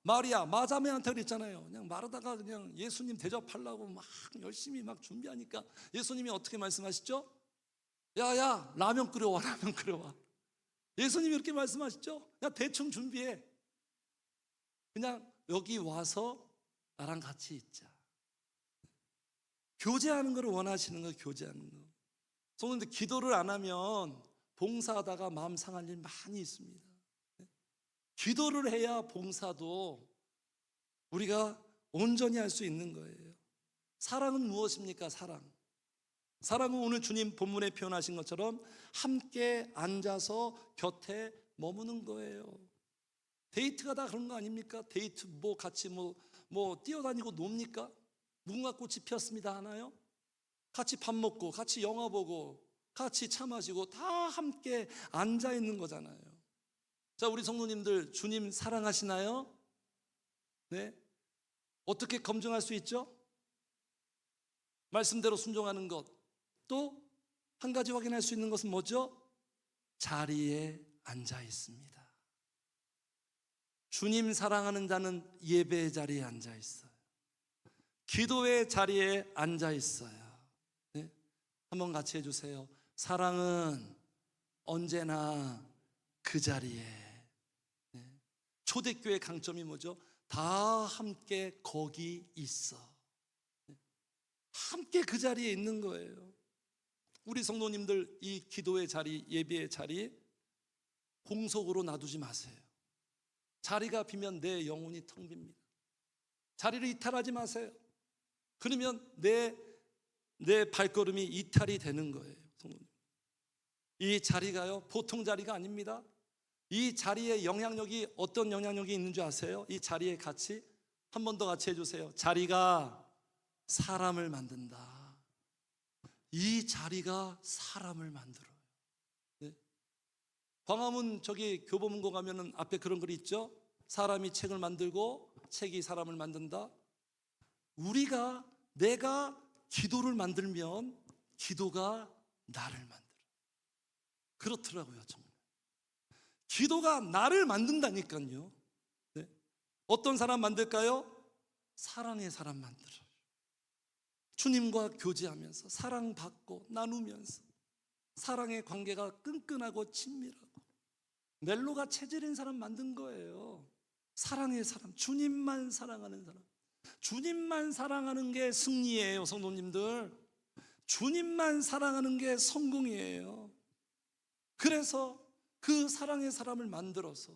마리아, 마자매한테 그랬잖아요. 그냥 마르다가 그냥 예수님 대접하려고 막 열심히 막 준비하니까 예수님이 어떻게 말씀하시죠? 야야, 라면 끓여와, 라면 끓여와. 예수님이 이렇게 말씀하시죠? 그냥 대충 준비해. 그냥 여기 와서 나랑 같이 있자. 교제하는 걸 원하시는 거예요. 교제하는 거. 성도님들, 기도를 안 하면 봉사하다가 마음 상할 일 많이 있습니다. 기도를 해야 봉사도 우리가 온전히 할 수 있는 거예요. 사랑은 무엇입니까? 사랑은 오늘 주님 본문에 표현하신 것처럼 함께 앉아서 곁에 머무는 거예요. 데이트가 다 그런 거 아닙니까? 데이트 뭐 같이 뭐 뛰어다니고 놉니까? 무궁화 꽃이 피었습니다 하나요? 같이 밥 먹고 같이 영화 보고 같이 차 마시고 다 함께 앉아 있는 거잖아요. 자, 우리 성도님들, 주님 사랑하시나요? 네? 어떻게 검증할 수 있죠? 말씀대로 순종하는 것. 또 한 가지 확인할 수 있는 것은 뭐죠? 자리에 앉아 있습니다. 주님 사랑하는 자는 예배의 자리에 앉아 있어요. 기도의 자리에 앉아 있어요. 네? 한번 같이 해주세요. 사랑은 언제나 그 자리에. 네? 초대교회 강점이 뭐죠? 다 함께 거기 있어. 네? 함께 그 자리에 있는 거예요. 우리 성도님들, 이 기도의 자리, 예배의 자리 공석으로 놔두지 마세요. 자리가 비면 내 영혼이 텅 빕니다. 자리를 이탈하지 마세요. 그러면 내 발걸음이 이탈이 되는 거예요. 성도님, 이 자리가요, 보통 자리가 아닙니다. 이 자리에 영향력이, 어떤 영향력이 있는 줄 아세요? 이 자리의 가치 한 번 더 같이 해주세요. 자리가 사람을 만든다. 이 자리가 사람을 만들어요. 네. 광화문 저기 교보문고 가면은 앞에 그런 글이 있죠. 사람이 책을 만들고 책이 사람을 만든다. 내가 기도를 만들면 기도가 나를 만들어. 그렇더라고요. 정말 기도가 나를 만든다니까요. 네. 어떤 사람 만들까요? 사랑의 사람 만들어요. 주님과 교제하면서 사랑받고 나누면서 사랑의 관계가 끈끈하고 친밀하고 멜로가 체질인 사람 만든 거예요. 사랑의 사람, 주님만 사랑하는 사람. 주님만 사랑하는 게 승리예요. 성도님들, 주님만 사랑하는 게 성공이에요. 그래서 그 사랑의 사람을 만들어서,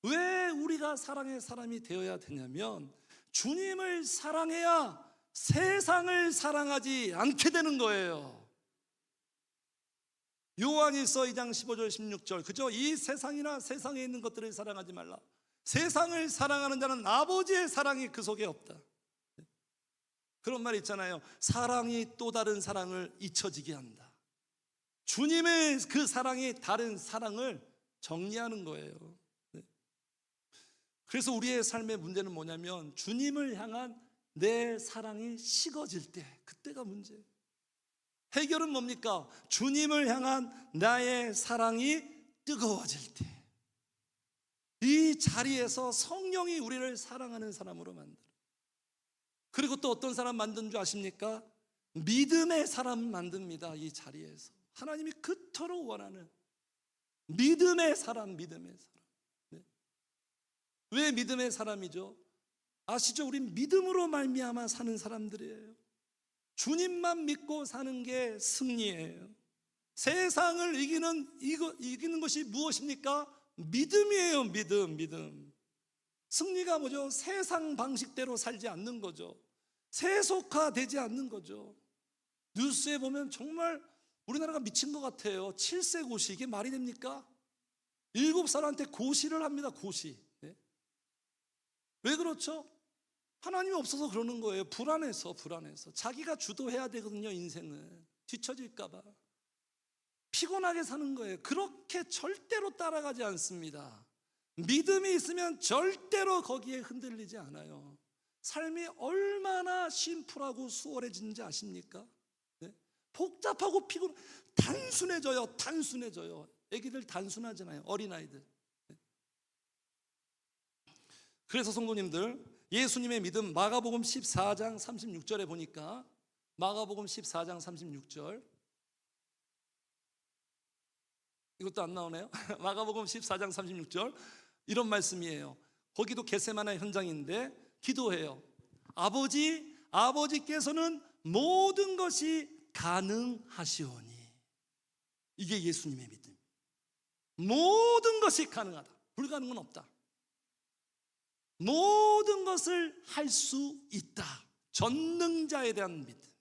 왜 우리가 사랑의 사람이 되어야 되냐면 주님을 사랑해야 세상을 사랑하지 않게 되는 거예요. 요한일서 2장 15절 16절, 그죠? 이 세상이나 세상에 있는 것들을 사랑하지 말라. 세상을 사랑하는 자는 아버지의 사랑이 그 속에 없다. 그런 말 있잖아요. 사랑이 또 다른 사랑을 잊혀지게 한다. 주님의 그 사랑이 다른 사랑을 정리하는 거예요. 그래서 우리의 삶의 문제는 뭐냐면 주님을 향한 내 사랑이 식어질 때, 그때가 문제예요. 해결은 뭡니까? 주님을 향한 나의 사랑이 뜨거워질 때, 이 자리에서 성령이 우리를 사랑하는 사람으로 만들어요. 그리고 또 어떤 사람 만든 줄 아십니까? 믿음의 사람 만듭니다. 이 자리에서 하나님이 그토록 원하는 믿음의 사람, 믿음의 사람. 네. 왜 믿음의 사람이죠? 아시죠? 우리 믿음으로 말미암아 사는 사람들이에요. 주님만 믿고 사는 게 승리예요. 세상을 이기는 것이 무엇입니까? 믿음이에요. 믿음. 승리가 뭐죠? 세상 방식대로 살지 않는 거죠. 세속화되지 않는 거죠. 뉴스에 보면 정말 우리나라가 미친 것 같아요. 7세 고시, 이게 말이 됩니까? 7살한테 고시를 합니다. 고시. 네? 왜 그렇죠? 하나님이 없어서 그러는 거예요. 불안해서. 자기가 주도해야 되거든요. 인생은 뒤처질까 봐 피곤하게 사는 거예요. 그렇게 절대로 따라가지 않습니다. 믿음이 있으면 절대로 거기에 흔들리지 않아요. 삶이 얼마나 심플하고 수월해지는지 아십니까? 네? 복잡하고 단순해져요. 애기들 단순하잖아요. 어린아이들. 네? 그래서 성도님들, 예수님의 믿음, 마가복음 14장 36절에 보니까, 마가복음 14장 36절, 이것도 안 나오네요. 마가복음 14장 36절, 이런 말씀이에요. 거기도 겟세마네 현장인데 기도해요. 아버지께서는 모든 것이 가능하시오니. 이게 예수님의 믿음. 모든 것이 가능하다. 불가능은 없다. 모든 것을 할 수 있다. 전능자에 대한 믿음.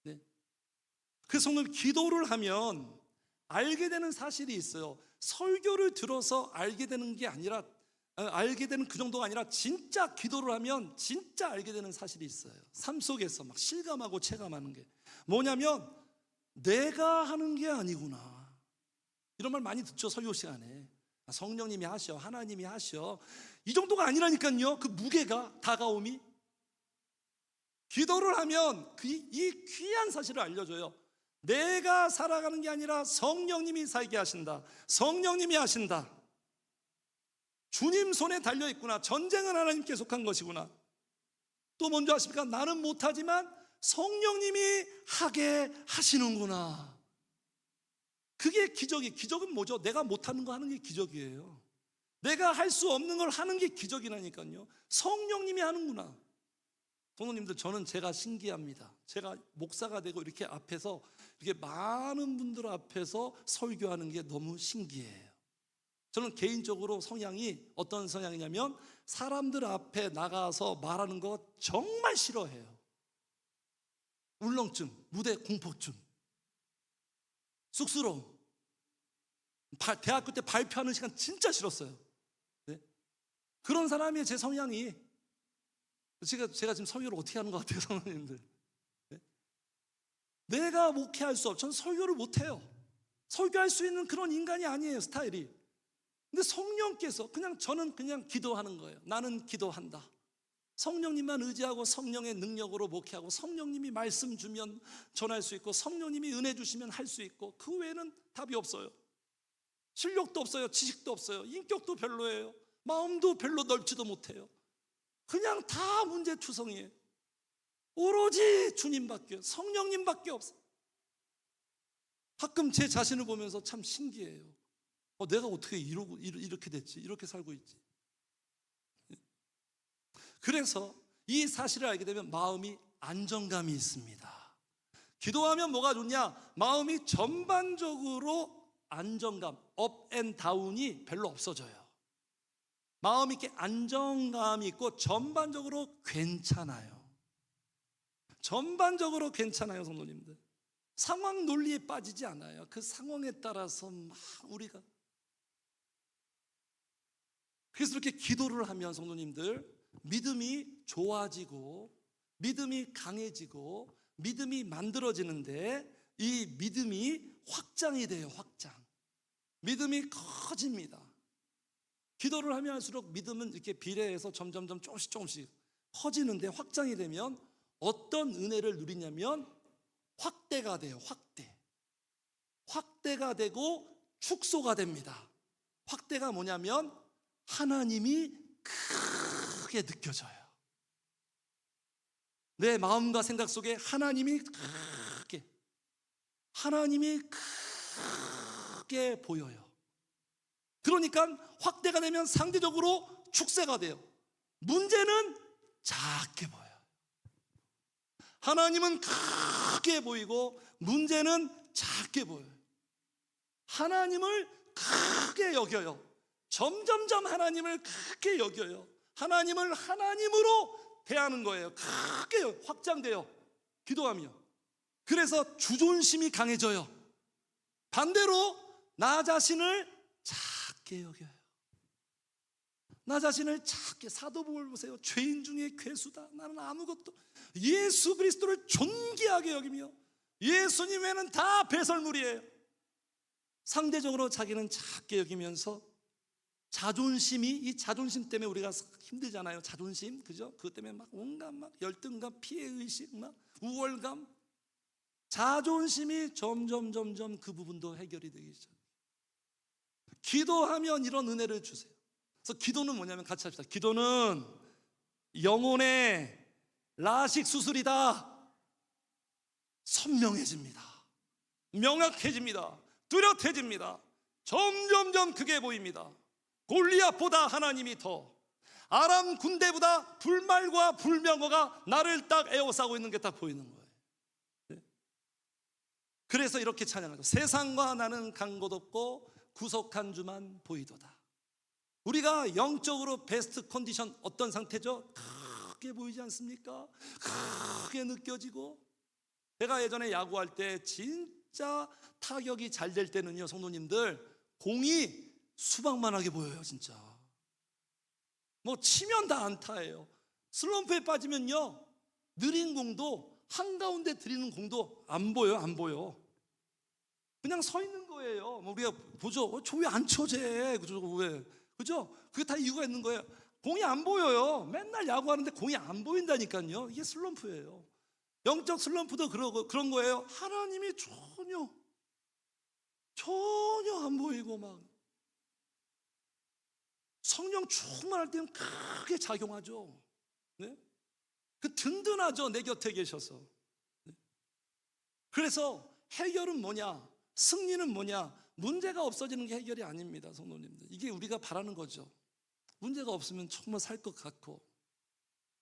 네. 그래서 오늘 기도를 하면 알게 되는 사실이 있어요. 설교를 들어서 알게 되는 게 아니라, 알게 되는 그 정도가 아니라 진짜 기도를 하면 진짜 알게 되는 사실이 있어요. 삶 속에서 막 실감하고 체감하는 게 뭐냐면, 내가 하는 게 아니구나. 이런 말 많이 듣죠, 설교 시간에. 성령님이 하셔, 하나님이 하셔. 이 정도가 아니라니까요. 그 무게가, 다가옴이. 기도를 하면 이 귀한 사실을 알려줘요. 내가 살아가는 게 아니라 성령님이 살게 하신다. 성령님이 하신다. 주님 손에 달려있구나. 전쟁은 하나님께 속한 것이구나. 또 뭔지 아십니까? 나는 못하지만 성령님이 하게 하시는구나. 그게 기적은 뭐죠? 내가 못하는 거 하는 게 기적이에요. 내가 할 수 없는 걸 하는 게 기적이라니까요. 성령님이 하는구나. 성도님들, 저는 제가 신기합니다. 제가 목사가 되고 이렇게 앞에서, 이렇게 많은 분들 앞에서 설교하는 게 너무 신기해요. 저는 개인적으로 성향이 어떤 성향이냐면, 사람들 앞에 나가서 말하는 거 정말 싫어해요. 울렁증, 무대 공포증, 쑥스러움. 대학교 때 발표하는 시간 진짜 싫었어요. 네? 그런 사람이에요, 제 성향이. 제가 지금 설교를 어떻게 하는 것 같아요, 성도님들? 내가 목회할 수 없어. 전 설교를 못해요. 설교할 수 있는 그런 인간이 아니에요, 스타일이. 근데 성령께서 저는 그냥 기도하는 거예요. 나는 기도한다. 성령님만 의지하고 성령의 능력으로 목회하고, 성령님이 말씀 주면 전할 수 있고, 성령님이 은혜 주시면 할 수 있고, 그 외에는 답이 없어요. 실력도 없어요. 지식도 없어요. 인격도 별로예요. 마음도 별로 넓지도 못해요. 그냥 다 문제투성이에요. 오로지 주님밖에, 성령님밖에 없어요. 가끔 제 자신을 보면서 참 신기해요. 내가 어떻게 이렇게 됐지? 이렇게 살고 있지? 그래서 이 사실을 알게 되면 마음이 안정감이 있습니다. 기도하면 뭐가 좋냐? 마음이 전반적으로 안정감, 업 앤 다운이 별로 없어져요. 마음이 이렇게 안정감이 있고 전반적으로 괜찮아요. 전반적으로 괜찮아요, 성도님들. 상황 논리에 빠지지 않아요. 그 상황에 따라서 막 우리가, 그래서 이렇게 기도를 하면 성도님들, 믿음이 좋아지고 믿음이 강해지고 믿음이 만들어지는데, 이 믿음이 확장이 돼요. 확장. 믿음이 커집니다. 기도를 하면 할수록 믿음은 이렇게 비례해서 점점점 조금씩 커지는데, 확장이 되면 어떤 은혜를 누리냐면 확대가 돼요. 확대가 되고 축소가 됩니다. 확대가 뭐냐면 하나님이 크게 느껴져요. 내 마음과 생각 속에 하나님이 크게 보여요. 그러니까 확대가 되면 상대적으로 축세가 돼요. 문제는 작게 보여요. 하나님은 크게 보이고 문제는 작게 보여요. 하나님을 크게 여겨요. 점점점 하나님을 크게 여겨요. 하나님을 하나님으로 대하는 거예요. 크게 확장돼요, 기도하면. 그래서 주존심이 강해져요. 반대로 나 자신을 작게 여겨요. 나 자신을 작게, 사도복음을 보세요. 죄인 중에 괴수다, 나는 아무것도. 예수 그리스도를 존귀하게 여기며 예수님 외에는 다 배설물이에요. 상대적으로 자기는 작게 여기면서 자존심이, 이 자존심 때문에 우리가 힘들잖아요. 자존심, 그죠? 그것 때문에 막 온갖 막 열등감, 피해의식, 막 우월감, 자존심이 점점 그 부분도 해결이 되기 시작해요. 기도하면 이런 은혜를 주세요. 그래서 기도는 뭐냐면, 같이 합시다. 기도는 영혼의 라식 수술이다. 선명해집니다. 명확해집니다. 뚜렷해집니다. 점점점 크게 보입니다. 골리앗보다 하나님이 더, 아람 군대보다 불말과 불명어가 나를 딱 에워싸고 있는 게 딱 보이는 거예요. 그래서 이렇게 찬양하죠. 세상과 나는 간 곳 없고 구속한 주만 보이도다. 우리가 영적으로 베스트 컨디션 어떤 상태죠? 크게 보이지 않습니까? 크게 느껴지고. 제가 예전에 야구할 때 진짜 타격이 잘 될 때는요, 성도님들, 공이 수박만하게 보여요. 진짜 뭐 치면 다 안타예요. 슬럼프에 빠지면요, 느린 공도, 한가운데 들이는 공도 안 보여. 그냥 서 있는 거예요. 뭐 우리가 보죠. 저 왜 안 쳐, 쟤? 그죠? 그게 다 이유가 있는 거예요. 공이 안 보여요. 맨날 야구하는데 공이 안 보인다니까요. 이게 슬럼프예요. 영적 슬럼프도 그런 거예요. 하나님이 전혀 안 보이고, 막 성령 충만할 때는 크게 작용하죠. 네? 그 든든하죠, 내 곁에 계셔서. 네? 그래서 해결은 뭐냐? 승리는 뭐냐? 문제가 없어지는 게 해결이 아닙니다, 성도님들. 이게 우리가 바라는 거죠. 문제가 없으면 정말 살 것 같고,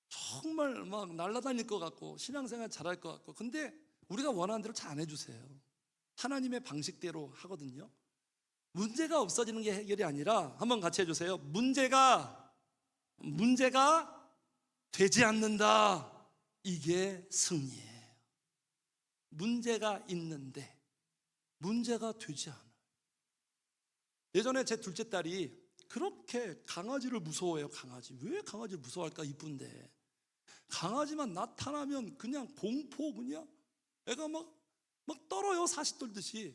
정말 막 날아다닐 것 같고, 신앙생활 잘할 것 같고. 근데 우리가 원하는 대로 잘 안 해주세요. 하나님의 방식대로 하거든요. 문제가 없어지는 게 해결이 아니라, 한번 같이 해주세요. 문제가 되지 않는다. 이게 승리예요. 문제가 있는데 문제가 되지 않아요. 예전에 제 둘째 딸이 그렇게 강아지를 무서워해요. 강아지. 왜 강아지를 무서워할까? 이쁜데. 강아지만 나타나면 그냥 공포, 그냥 애가 막 막 떨어요, 사시 떨듯이.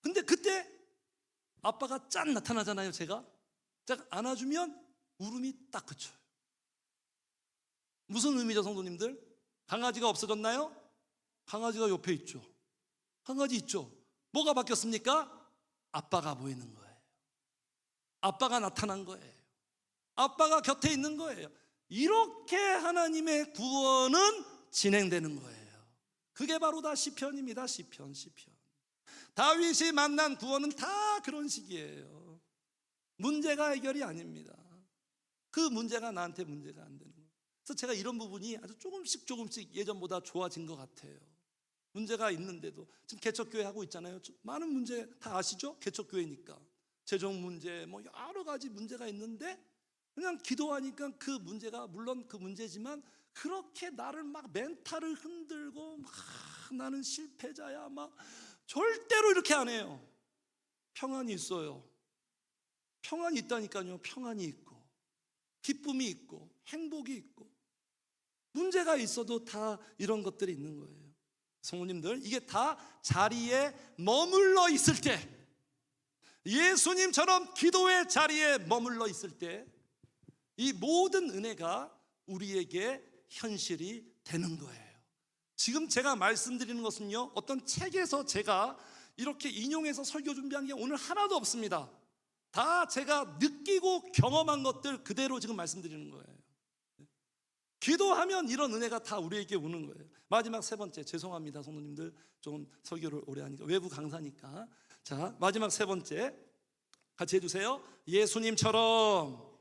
근데 그때 아빠가 짠 나타나잖아요. 제가 딱 안아주면 울음이 딱 그쳐요. 무슨 의미죠, 성도님들? 강아지가 없어졌나요? 강아지가 옆에 있죠. 강아지 있죠. 뭐가 바뀌었습니까? 아빠가 보이는 거예요. 아빠가 나타난 거예요. 아빠가 곁에 있는 거예요. 이렇게 하나님의 구원은 진행되는 거예요. 그게 바로 다 시편입니다. 시편. 다윗이 만난 구원은 다 그런 식이에요. 문제가 해결이 아닙니다. 그 문제가 나한테 문제가 안 되는 거예요. 그래서 제가 이런 부분이 아주 조금씩 예전보다 좋아진 것 같아요. 문제가 있는데도 지금 개척교회 하고 있잖아요. 많은 문제 다 아시죠? 개척교회니까 재정 문제 뭐 여러 가지 문제가 있는데 그냥 기도하니까 그 문제가 물론 그 문제지만 그렇게 나를 막 멘탈을 흔들고 막 나는 실패자야 막 절대로 이렇게 안 해요. 평안이 있어요. 평안이 있다니까요. 평안이 있고 기쁨이 있고 행복이 있고 문제가 있어도 다 이런 것들이 있는 거예요. 성도님들, 이게 다 자리에 머물러 있을 때, 예수님처럼 기도의 자리에 머물러 있을 때 이 모든 은혜가 우리에게 현실이 되는 거예요. 지금 제가 말씀드리는 것은요, 어떤 책에서 제가 이렇게 인용해서 설교 준비한 게 오늘 하나도 없습니다. 다 제가 느끼고 경험한 것들 그대로 지금 말씀드리는 거예요. 기도하면 이런 은혜가 다 우리에게 오는 거예요. 마지막 세 번째, 죄송합니다 성도님들, 좀 설교를 오래 하니까 외부 강사니까. 자, 마지막 세 번째 같이 해주세요. 예수님처럼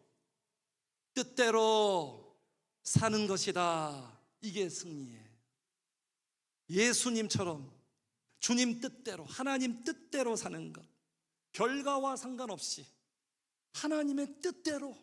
뜻대로 사는 것이다. 이게 승리예요. 예수님처럼 주님 뜻대로, 하나님 뜻대로 사는 것, 결과와 상관없이 하나님의 뜻대로,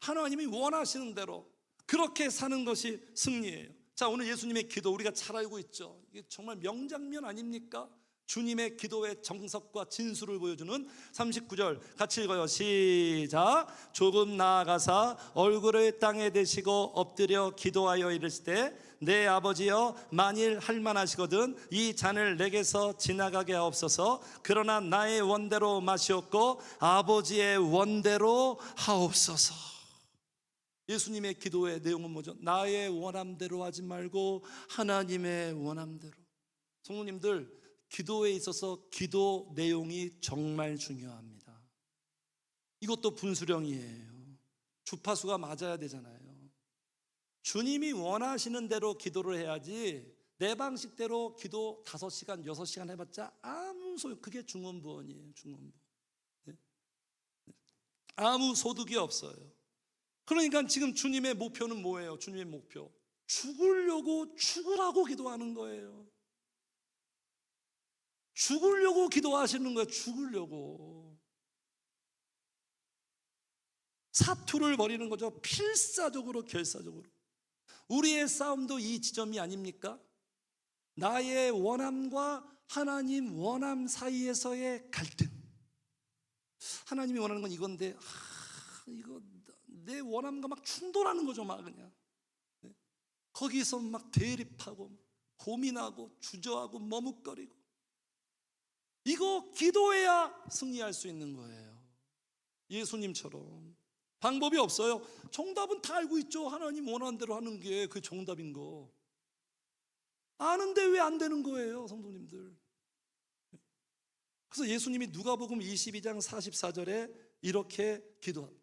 하나님이 원하시는 대로 그렇게 사는 것이 승리예요. 자, 오늘 예수님의 기도 우리가 잘 알고 있죠. 이게 정말 명장면 아닙니까? 주님의 기도의 정석과 진수를 보여주는 39절 같이 읽어요. 시작. 조금 나아가사 얼굴을 땅에 대시고 엎드려 기도하여 이르시되 내 아버지여, 만일 할만하시거든 이 잔을 내게서 지나가게 하옵소서. 그러나 나의 원대로 마시옵고 아버지의 원대로 하옵소서. 예수님의 기도의 내용은 뭐죠? 나의 원함대로 하지 말고 하나님의 원함대로. 성도님들, 기도에 있어서 기도 내용이 정말 중요합니다. 이것도 분수령이에요. 주파수가 맞아야 되잖아요. 주님이 원하시는 대로 기도를 해야지 내 방식대로 기도 5시간, 6시간 해봤자 아무 소용. 그게 중언부언이에요. 중언부언. 아무 소득이 없어요. 그러니까 지금 주님의 목표는 뭐예요? 주님의 목표, 죽으라고 기도하는 거예요. 죽으려고 기도하시는 거예요. 죽으려고. 사투를 벌이는 거죠. 필사적으로, 결사적으로. 우리의 싸움도 이 지점이 아닙니까? 나의 원함과 하나님 원함 사이에서의 갈등. 하나님이 원하는 건 이건데 이거 내 원함과 막 충돌하는 거죠. 막 그냥 거기서 막 대립하고 고민하고 주저하고 머뭇거리고. 이거 기도해야 승리할 수 있는 거예요. 예수님처럼. 방법이 없어요. 정답은 다 알고 있죠. 하나님 원하는 대로 하는 게 그 정답인 거 아는데 왜 안 되는 거예요, 성도님들? 그래서 예수님이 누가복음 22장 44절에 이렇게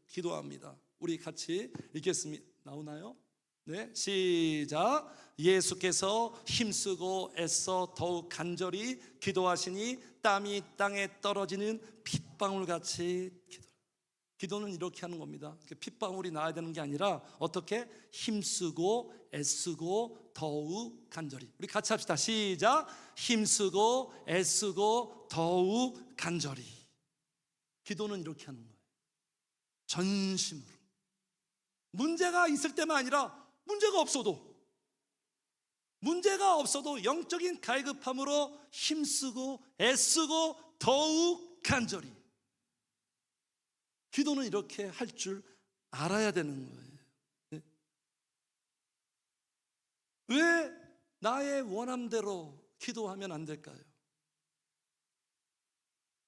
기도합니다. 우리 같이 읽겠습니다. 나오나요? 네, 시작. 예수께서 힘쓰고 애써 더욱 간절히 기도하시니 땀이 땅에 떨어지는 핏방울같이 기도는 이렇게 하는 겁니다. 핏방울이 나야 되는 게 아니라 어떻게? 힘쓰고 애쓰고 더욱 간절히. 우리 같이 합시다. 시작. 힘쓰고 애쓰고 더욱 간절히. 기도는 이렇게 하는 거예요. 전심으로. 문제가 있을 때만 아니라 문제가 없어도 영적인 갈급함으로 힘쓰고 애쓰고 더욱 간절히. 기도는 이렇게 할 줄 알아야 되는 거예요. 왜 나의 원함대로 기도하면 안 될까요?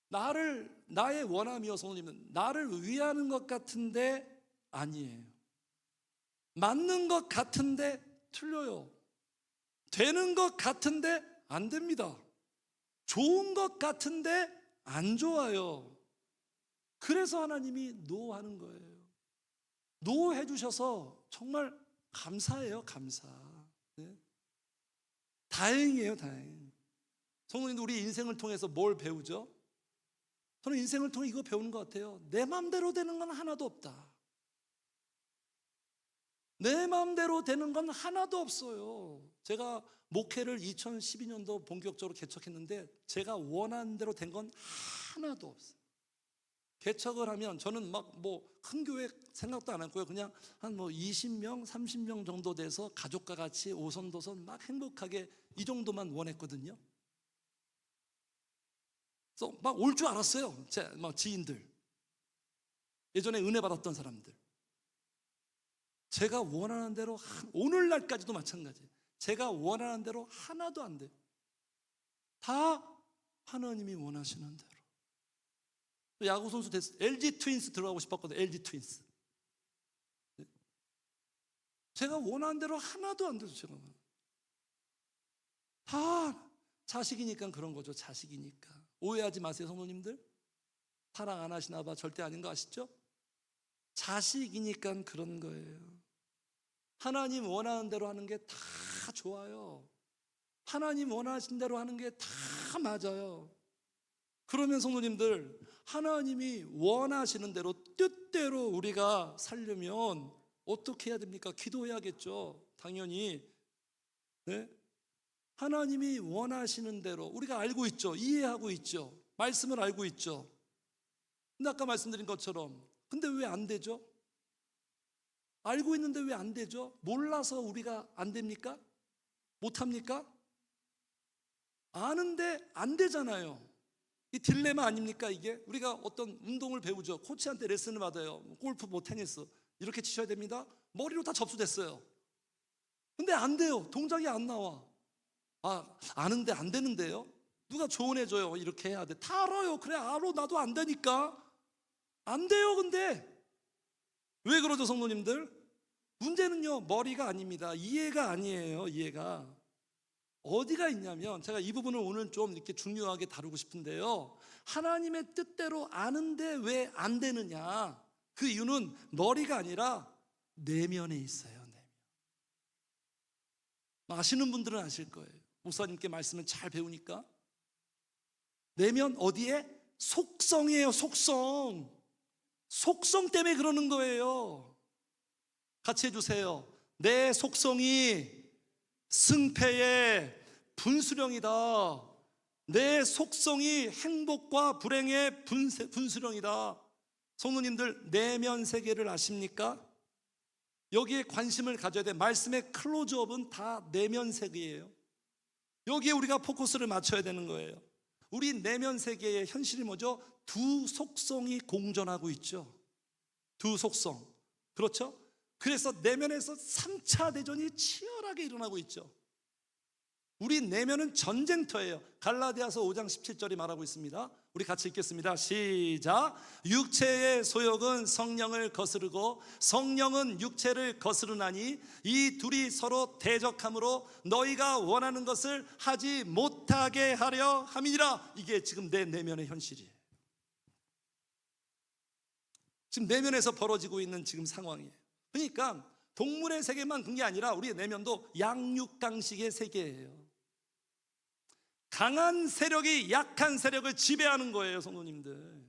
나의 원함이요, 성도님은 나를 위하는 것 같은데 아니에요. 맞는 것 같은데 틀려요. 되는 것 같은데 안 됩니다. 좋은 것 같은데 안 좋아요. 그래서 하나님이 노하는 거예요. 노해 주셔서 정말 감사해요, 감사. 네? 다행이에요, 다행. 성도님들, 우리 인생을 통해서 뭘 배우죠? 저는 인생을 통해 이거 배우는 것 같아요. 내 마음대로 되는 건 하나도 없다. 내 마음대로 되는 건 하나도 없어요. 제가 목회를 2012년도 본격적으로 개척했는데 제가 원하는 대로 된 건 하나도 없어요. 개척을 하면 저는 막 큰 교회 생각도 안 했고요. 그냥 한 20명, 30명 정도 돼서 가족과 같이 오손도손 막 행복하게 이 정도만 원했거든요. 그래서 막 올 줄 알았어요. 제 지인들, 예전에 은혜 받았던 사람들. 제가 원하는 대로 오늘날까지도 마찬가지예요. 제가 원하는 대로 하나도 안 돼요. 다 하나님이 원하시는 대로. 야구 선수 LG 트윈스 들어가고 싶었거든요. LG 트윈스. 제가 원하는 대로 하나도 안 돼서 제가 다 자식이니까 그런 거죠. 자식이니까. 오해하지 마세요, 성도님들. 사랑 안 하시나 봐. 절대 아닌 거 아시죠? 자식이니까 그런 거예요. 하나님 원하는 대로 하는 게 다 좋아요. 하나님 원하신 대로 하는 게 다 맞아요. 그러면 성도님들, 하나님이 원하시는 대로 뜻대로 우리가 살려면 어떻게 해야 됩니까? 기도해야겠죠. 당연히. 네? 하나님이 원하시는 대로 우리가 알고 있죠. 이해하고 있죠. 말씀을 알고 있죠. 근데 아까 말씀드린 것처럼 근데 왜 안 되죠? 알고 있는데 왜 안 되죠? 몰라서 우리가 안 됩니까? 못합니까? 아는데 안 되잖아요. 이 딜레마 아닙니까 이게? 우리가 어떤 운동을 배우죠. 코치한테 레슨을 받아요. 골프, 테니스 이렇게 치셔야 됩니다. 머리로 다 접수됐어요. 근데 안 돼요. 동작이 안 나와. 아는데 안 되는데요? 누가 조언해줘요. 이렇게 해야 돼. 다 알아요. 그래 알아. 나도 안 되니까. 안 돼요. 근데 왜 그러죠, 성도님들? 문제는요, 머리가 아닙니다. 이해가 아니에요. 이해가 어디가 있냐면, 제가 이 부분을 오늘 좀 이렇게 중요하게 다루고 싶은데요, 하나님의 뜻대로 아는데 왜 안 되느냐, 그 이유는 머리가 아니라 내면에 있어요. 내면. 아시는 분들은 아실 거예요. 목사님께 말씀을 잘 배우니까. 내면 어디에? 속성이에요. 속성. 속성 때문에 그러는 거예요. 같이 해주세요. 내 속성이 승패의 분수령이다. 내 속성이 행복과 불행의 분수령이다. 성도님들, 내면 세계를 아십니까? 여기에 관심을 가져야 돼. 말씀의 클로즈업은 다 내면 세계예요. 여기에 우리가 포커스를 맞춰야 되는 거예요. 우리 내면 세계의 현실이 뭐죠? 두 속성이 공존하고 있죠. 두 속성. 그렇죠? 그래서 내면에서 3차 대전이 치열하게 일어나고 있죠. 우리 내면은 전쟁터예요. 갈라디아서 5장 17절이 말하고 있습니다. 우리 같이 읽겠습니다. 시작. 육체의 소욕은 성령을 거스르고 성령은 육체를 거스르나니 이 둘이 서로 대적함으로 너희가 원하는 것을 하지 못하게 하려 함이니라. 이게 지금 내 내면의 현실이에요. 지금 내면에서 벌어지고 있는 지금 상황이에요. 그러니까 동물의 세계만 그런 게 아니라 우리의 내면도 양육강식의 세계예요. 강한 세력이 약한 세력을 지배하는 거예요, 성도님들.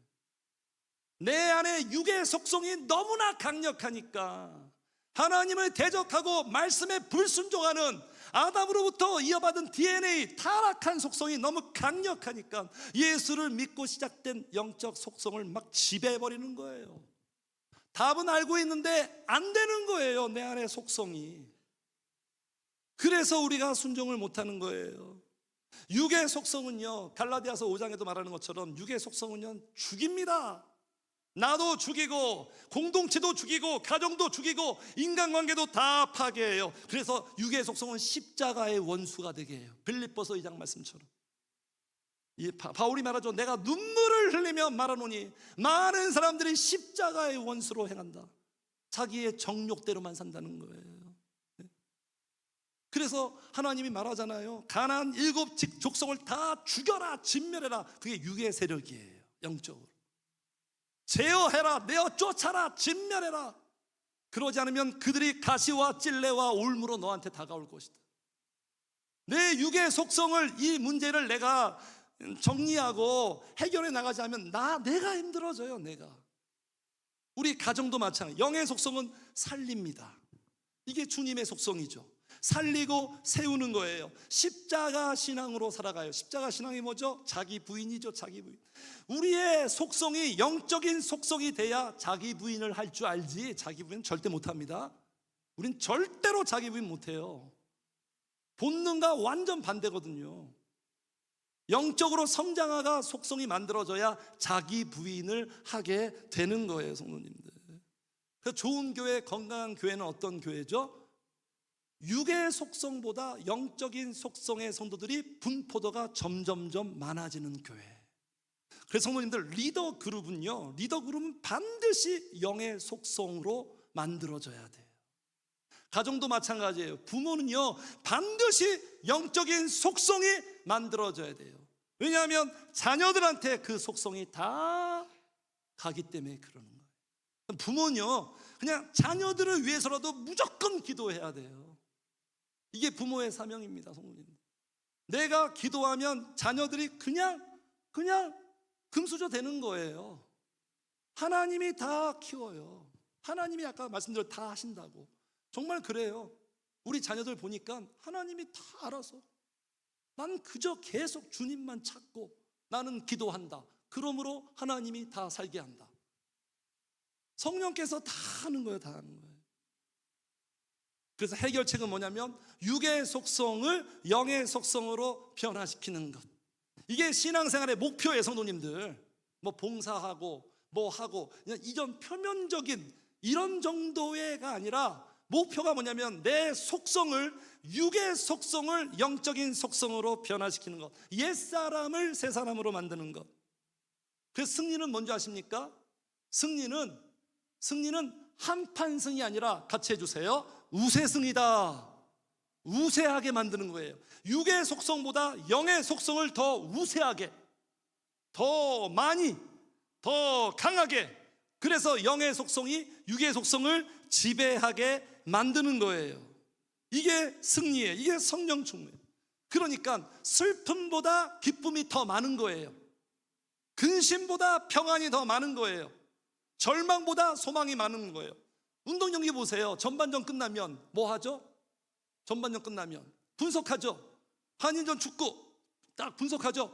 내 안에 육의 속성이 너무나 강력하니까 하나님을 대적하고 말씀에 불순종하는 아담으로부터 이어받은 DNA, 타락한 속성이 너무 강력하니까 예수를 믿고 시작된 영적 속성을 막 지배해버리는 거예요. 답은 알고 있는데 안 되는 거예요, 내 안의 속성이. 그래서 우리가 순종을 못하는 거예요. 육의 속성은요, 갈라디아서 5장에도 말하는 것처럼 육의 속성은요, 죽입니다. 나도 죽이고 공동체도 죽이고 가정도 죽이고 인간관계도 다 파괴해요. 그래서 육의 속성은 십자가의 원수가 되게 해요. 빌립보서 2장 말씀처럼. 바울이 말하죠. 내가 눈물을 흘리며 말하노니 많은 사람들이 십자가의 원수로 행한다. 자기의 정욕대로만 산다는 거예요. 그래서 하나님이 말하잖아요. 가나안 7 족속을 다 죽여라, 진멸해라. 그게 육의 세력이에요. 영적으로 제어해라, 내어 쫓아라, 진멸해라. 그러지 않으면 그들이 가시와 찔레와 올무로 너한테 다가올 것이다. 내 육의 속성을, 이 문제를 내가 정리하고 해결해 나가지 않으면 내가 힘들어져요. 내가. 우리 가정도 마찬가지. 영의 속성은 살립니다. 이게 주님의 속성이죠. 살리고 세우는 거예요. 십자가 신앙으로 살아가요. 십자가 신앙이 뭐죠? 자기 부인이죠. 자기 부인. 우리의 속성이 영적인 속성이 돼야 자기 부인을 할 줄 알지, 자기 부인 절대 못합니다. 우린 절대로 자기 부인 못해요. 본능과 완전 반대거든요. 영적으로 성장하가 속성이 만들어져야 자기 부인을 하게 되는 거예요, 성도님들. 그래서 좋은 교회, 건강한 교회는 어떤 교회죠? 육의 속성보다 영적인 속성의 성도들이 분포도가 점점점 많아지는 교회. 그래서 성도님들, 리더 그룹은요, 리더 그룹은 반드시 영의 속성으로 만들어져야 돼요. 가정도 마찬가지예요. 부모는요, 반드시 영적인 속성이 만들어져야 돼요. 왜냐하면 자녀들한테 그 속성이 다 가기 때문에 그러는 거예요. 부모는요, 그냥 자녀들을 위해서라도 무조건 기도해야 돼요. 이게 부모의 사명입니다, 성도님. 내가 기도하면 자녀들이 그냥 금수저 되는 거예요. 하나님이 다 키워요. 하나님이 아까 말씀드렸 다 하신다고. 정말 그래요. 우리 자녀들 보니까 하나님이 다 알아서, 난 그저 계속 주님만 찾고 나는 기도한다. 그러므로 하나님이 다 살게 한다. 성령께서 다 하는 거예요. 다 하는 거예요. 그래서 해결책은 뭐냐면 육의 속성을 영의 속성으로 변화시키는 것. 이게 신앙생활의 목표예요, 성도님들. 뭐 봉사하고 뭐 하고 그냥 이전 표면적인 이런 정도가 아니라 목표가 뭐냐면 내 속성을, 육의 속성을 영적인 속성으로 변화시키는 것. 옛사람을 새사람으로 만드는 것. 그래서 승리는 뭔지 아십니까? 승리는 한판승이 아니라 같이 해주세요. 우세승이다. 우세하게 만드는 거예요. 육의 속성보다 영의 속성을 더 우세하게, 더 많이, 더 강하게. 그래서 영의 속성이 육의 속성을 지배하게 만드는 거예요. 이게 승리예요. 이게 성령 충만이에요. 그러니까 슬픔보다 기쁨이 더 많은 거예요. 근심보다 평안이 더 많은 거예요. 절망보다 소망이 많은 거예요. 운동 경기 보세요. 전반전 끝나면 뭐 하죠? 전반전 끝나면 분석하죠. 한인전 축구 딱 분석하죠.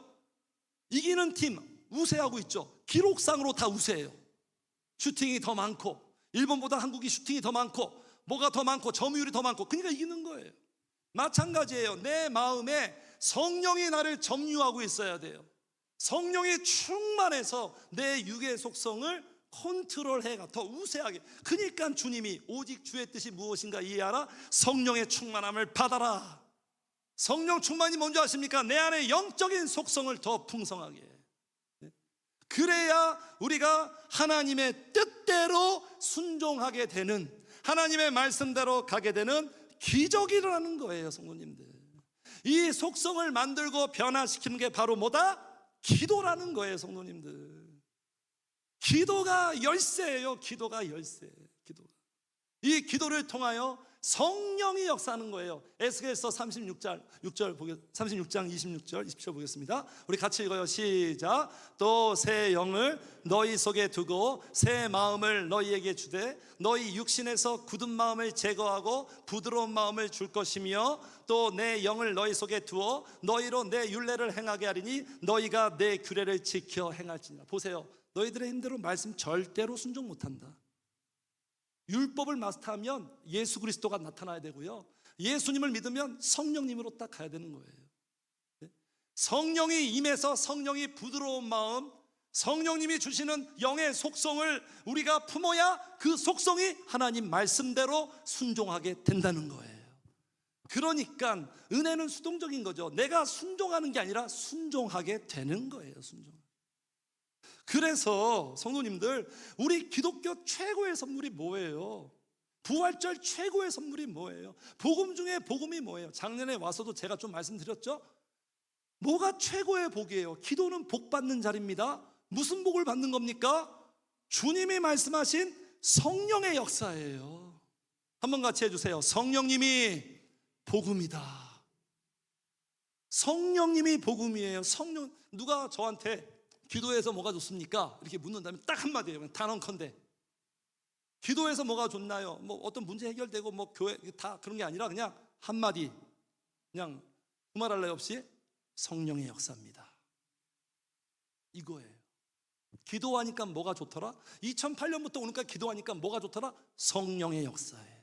이기는 팀 우세하고 있죠. 기록상으로 다 우세해요. 슈팅이 더 많고, 일본보다 한국이 슈팅이 더 많고, 뭐가 더 많고, 점유율이 더 많고, 그러니까 이기는 거예요. 마찬가지예요. 내 마음에 성령이 나를 점유하고 있어야 돼요. 성령이 충만해서 내 육의 속성을 컨트롤해가 더 우세하게. 그러니까 주님이 오직 주의 뜻이 무엇인가 이해하라. 성령의 충만함을 받아라. 성령 충만이 뭔지 아십니까? 내 안에 영적인 속성을 더 풍성하게 해. 그래야 우리가 하나님의 뜻대로 순종하게 되는, 하나님의 말씀대로 가게 되는 기적이 일어나는 거예요, 성도님들. 이 속성을 만들고 변화시키는 게 바로 뭐다? 기도라는 거예요, 성도님들. 기도가 열쇠예요. 기도가 열쇠. 이 기도를 통하여 성령이 역사하는 거예요. 에스겔서 36장 26절 20절 보겠습니다. 우리 같이 읽어요. 시작. 또 새 영을 너희 속에 두고 새 마음을 너희에게 주되 너희 육신에서 굳은 마음을 제거하고 부드러운 마음을 줄 것이며 또 내 영을 너희 속에 두어 너희로 내 율례를 행하게 하리니 너희가 내 규례를 지켜 행할지니라. 보세요. 너희들의 힘대로 말씀 절대로 순종 못한다. 율법을 마스터하면 예수 그리스도가 나타나야 되고요, 예수님을 믿으면 성령님으로 딱 가야 되는 거예요. 성령이 임해서 성령이 부드러운 마음, 성령님이 주시는 영의 속성을 우리가 품어야 그 속성이 하나님 말씀대로 순종하게 된다는 거예요. 그러니까 은혜는 수동적인 거죠. 내가 순종하는 게 아니라 순종하게 되는 거예요. 순종. 그래서 성도님들, 우리 기독교 최고의 선물이 뭐예요? 부활절 최고의 선물이 뭐예요? 복음 중에 복음이 뭐예요? 작년에 와서도 제가 좀 말씀드렸죠? 뭐가 최고의 복이에요? 기도는 복 받는 자리입니다. 무슨 복을 받는 겁니까? 주님이 말씀하신 성령의 역사예요. 한번 같이 해주세요. 성령님이 복음이다. 성령님이 복음이에요. 성령. 누가 저한테 기도해서 뭐가 좋습니까? 이렇게 묻는다면 딱 한마디예요. 단언컨대 기도해서 뭐가 좋나요? 뭐 어떤 문제 해결되고 뭐 교회 다 그런 게 아니라 그냥 한마디, 그냥 두말할 나위 없이 성령의 역사입니다. 이거예요. 기도하니까 뭐가 좋더라? 2008년부터 오니까 기도하니까 뭐가 좋더라? 성령의 역사예요.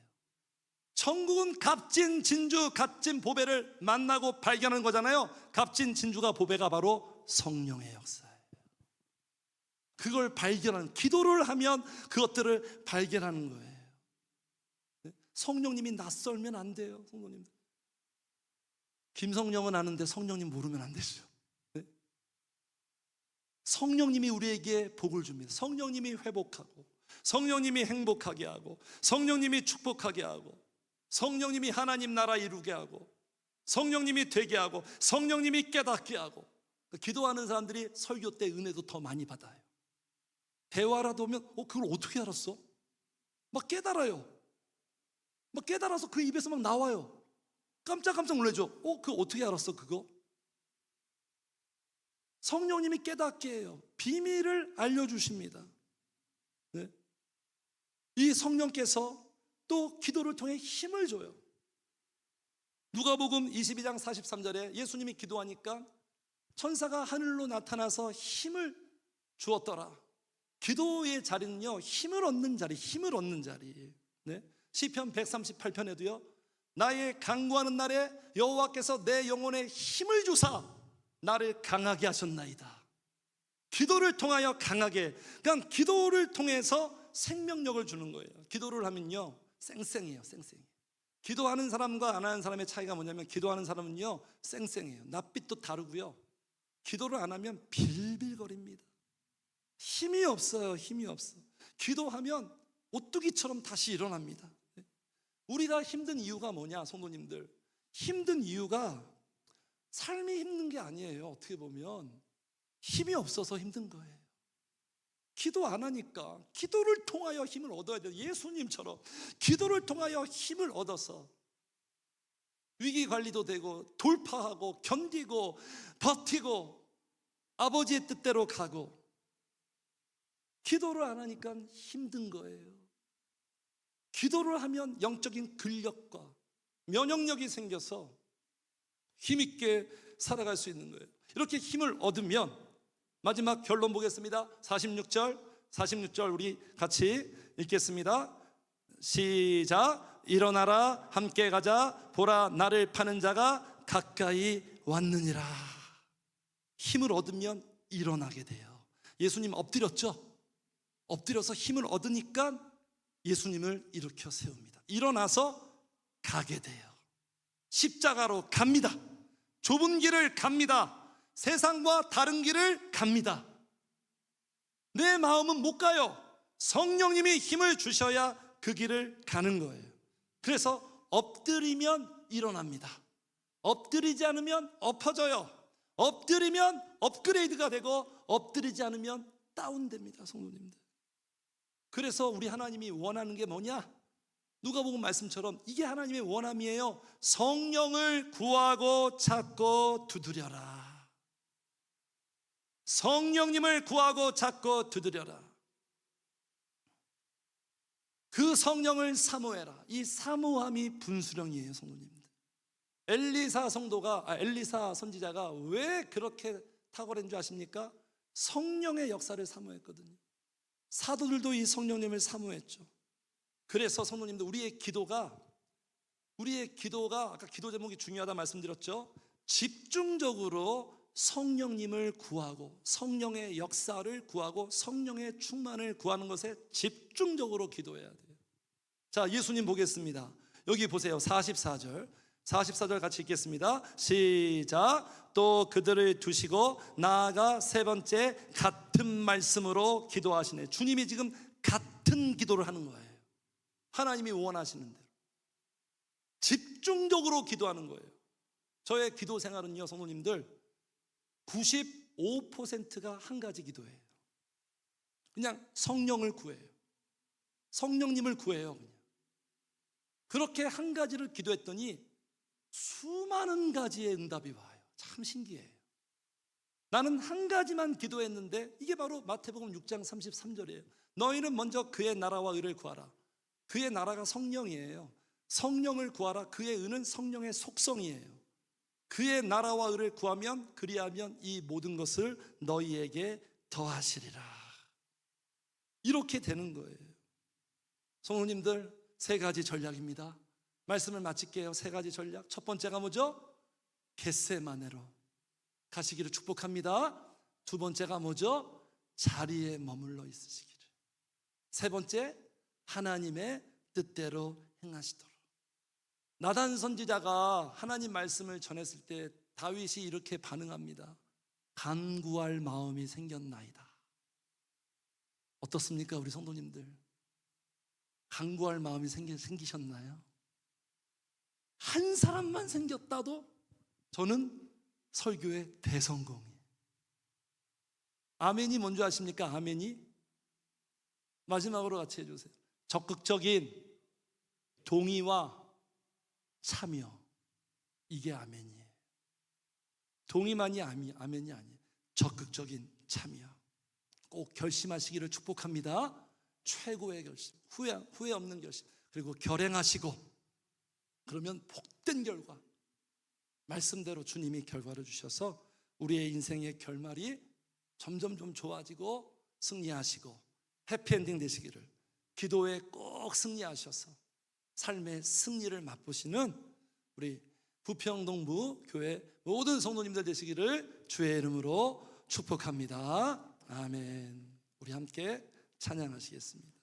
천국은 값진 진주, 값진 보배를 만나고 발견하는 거잖아요. 값진 진주가 보배가 바로 성령의 역사예요. 그걸 발견하는, 기도를 하면 그것들을 발견하는 거예요. 성령님이 낯설면 안 돼요. 성도님들, 김성령은 아는데 성령님 모르면 안 되죠. 성령님이 우리에게 복을 줍니다. 성령님이 회복하고, 성령님이 행복하게 하고, 성령님이 축복하게 하고, 성령님이 하나님 나라 이루게 하고, 성령님이 되게 하고, 성령님이 깨닫게 하고. 기도하는 사람들이 설교 때 은혜도 더 많이 받아요. 대화라도 오면 그걸 어떻게 알았어? 막 깨달아요. 막 깨달아서 그 입에서 막 나와요. 깜짝 놀라죠. 그거 어떻게 알았어 그거? 성령님이 깨닫게 해요. 비밀을 알려주십니다. 네? 이 성령께서 또 기도를 통해 힘을 줘요. 누가복음 22장 43절에 예수님이 기도하니까 천사가 하늘로 나타나서 힘을 주었더라. 기도의 자리는요, 힘을 얻는 자리, 힘을 얻는 자리. 네? 시편 138편에도요, 나의 강구하는 날에 여호와께서 내 영혼에 힘을 주사 나를 강하게 하셨나이다. 기도를 통하여 강하게, 그러니까 기도를 통해서 생명력을 주는 거예요. 기도를 하면요 쌩쌩해요. 쌩쌩. 기도하는 사람과 안 하는 사람의 차이가 뭐냐면, 기도하는 사람은요 쌩쌩해요. 낯빛도 다르고요, 기도를 안 하면 빌빌거립니다. 힘이 없어요. 힘이 없어. 기도하면 오뚜기처럼 다시 일어납니다. 우리가 힘든 이유가 뭐냐, 성도님들? 힘든 이유가 삶이 힘든 게 아니에요. 어떻게 보면 힘이 없어서 힘든 거예요. 기도 안 하니까. 기도를 통하여 힘을 얻어야 돼요. 예수님처럼 기도를 통하여 힘을 얻어서 위기 관리도 되고, 돌파하고, 견디고, 버티고, 아버지의 뜻대로 가고. 기도를 안 하니까 힘든 거예요. 기도를 하면 영적인 근력과 면역력이 생겨서 힘있게 살아갈 수 있는 거예요. 이렇게 힘을 얻으면, 마지막 결론 보겠습니다. 46절 우리 같이 읽겠습니다. 시작. 일어나라, 함께 가자. 보라, 나를 파는 자가 가까이 왔느니라. 힘을 얻으면 일어나게 돼요. 예수님 엎드렸죠? 엎드려서 힘을 얻으니까 예수님을 일으켜 세웁니다. 일어나서 가게 돼요. 십자가로 갑니다. 좁은 길을 갑니다. 세상과 다른 길을 갑니다. 내 마음은 못 가요. 성령님이 힘을 주셔야 그 길을 가는 거예요. 그래서 엎드리면 일어납니다. 엎드리지 않으면 엎어져요. 엎드리면 업그레이드가 되고, 엎드리지 않으면 다운됩니다. 성도님들, 그래서 우리 하나님이 원하는 게 뭐냐? 누가복음 말씀처럼 이게 하나님의 원함이에요. 성령을 구하고 찾고 두드려라. 성령님을 구하고 찾고 두드려라. 그 성령을 사모해라. 이 사모함이 분수령이에요, 성도님들. 엘리사 선지자가 왜 그렇게 탁월한 줄 아십니까? 성령의 역사를 사모했거든요. 사도들도 이 성령님을 사모했죠. 그래서 성도님들, 우리의 기도가 아까 기도 제목이 중요하다 말씀드렸죠. 집중적으로 성령님을 구하고 성령의 역사를 구하고 성령의 충만을 구하는 것에 집중적으로 기도해야 돼요. 자, 예수님 보겠습니다. 여기 보세요. 44절 같이 읽겠습니다. 시작. 또 그들을 두시고 나아가 세 번째 같은 말씀으로 기도하시네. 주님이 지금 같은 기도를 하는 거예요. 하나님이 원하시는 대로 집중적으로 기도하는 거예요. 저의 기도 생활은요, 성도님들 95%가 한 가지 기도예요. 그냥 성령을 구해요. 성령님을 구해요. 그냥. 그렇게 한 가지를 기도했더니 수많은 가지의 응답이 와요. 참 신기해요. 나는 한 가지만 기도했는데 이게 바로 마태복음 6장 33절이에요. 너희는 먼저 그의 나라와 의를 구하라. 그의 나라가 성령이에요. 성령을 구하라. 그의 의는 성령의 속성이에요. 그의 나라와 의를 구하면 그리하면 이 모든 것을 너희에게 더하시리라. 이렇게 되는 거예요. 성도님들, 세 가지 전략입니다. 말씀을 마칠게요. 세 가지 전략. 첫 번째가 뭐죠? 겟세마네로 가시기를 축복합니다. 두 번째가 뭐죠? 자리에 머물러 있으시기를. 세 번째, 하나님의 뜻대로 행하시도록. 나단 선지자가 하나님 말씀을 전했을 때 다윗이 이렇게 반응합니다. 간구할 마음이 생겼나이다. 어떻습니까, 우리 성도님들? 간구할 마음이 생기셨나요? 한 사람만 생겼다도 저는 설교의 대성공이에요. 아멘이 뭔지 아십니까? 아멘이 마지막으로 같이 해주세요. 적극적인 동의와 참여, 이게 아멘이에요. 동의만이 아멘이 아니에요. 적극적인 참여. 꼭 결심하시기를 축복합니다. 최고의 결심, 후회 없는 결심, 그리고 결행하시고, 그러면 복된 결과, 말씀대로 주님이 결과를 주셔서 우리의 인생의 결말이 점점 좀 좋아지고 승리하시고 해피엔딩 되시기를, 기도에 꼭 승리하셔서 삶의 승리를 맛보시는 우리 부평동부 교회 모든 성도님들 되시기를 주의 이름으로 축복합니다. 아멘. 우리 함께 찬양하시겠습니다.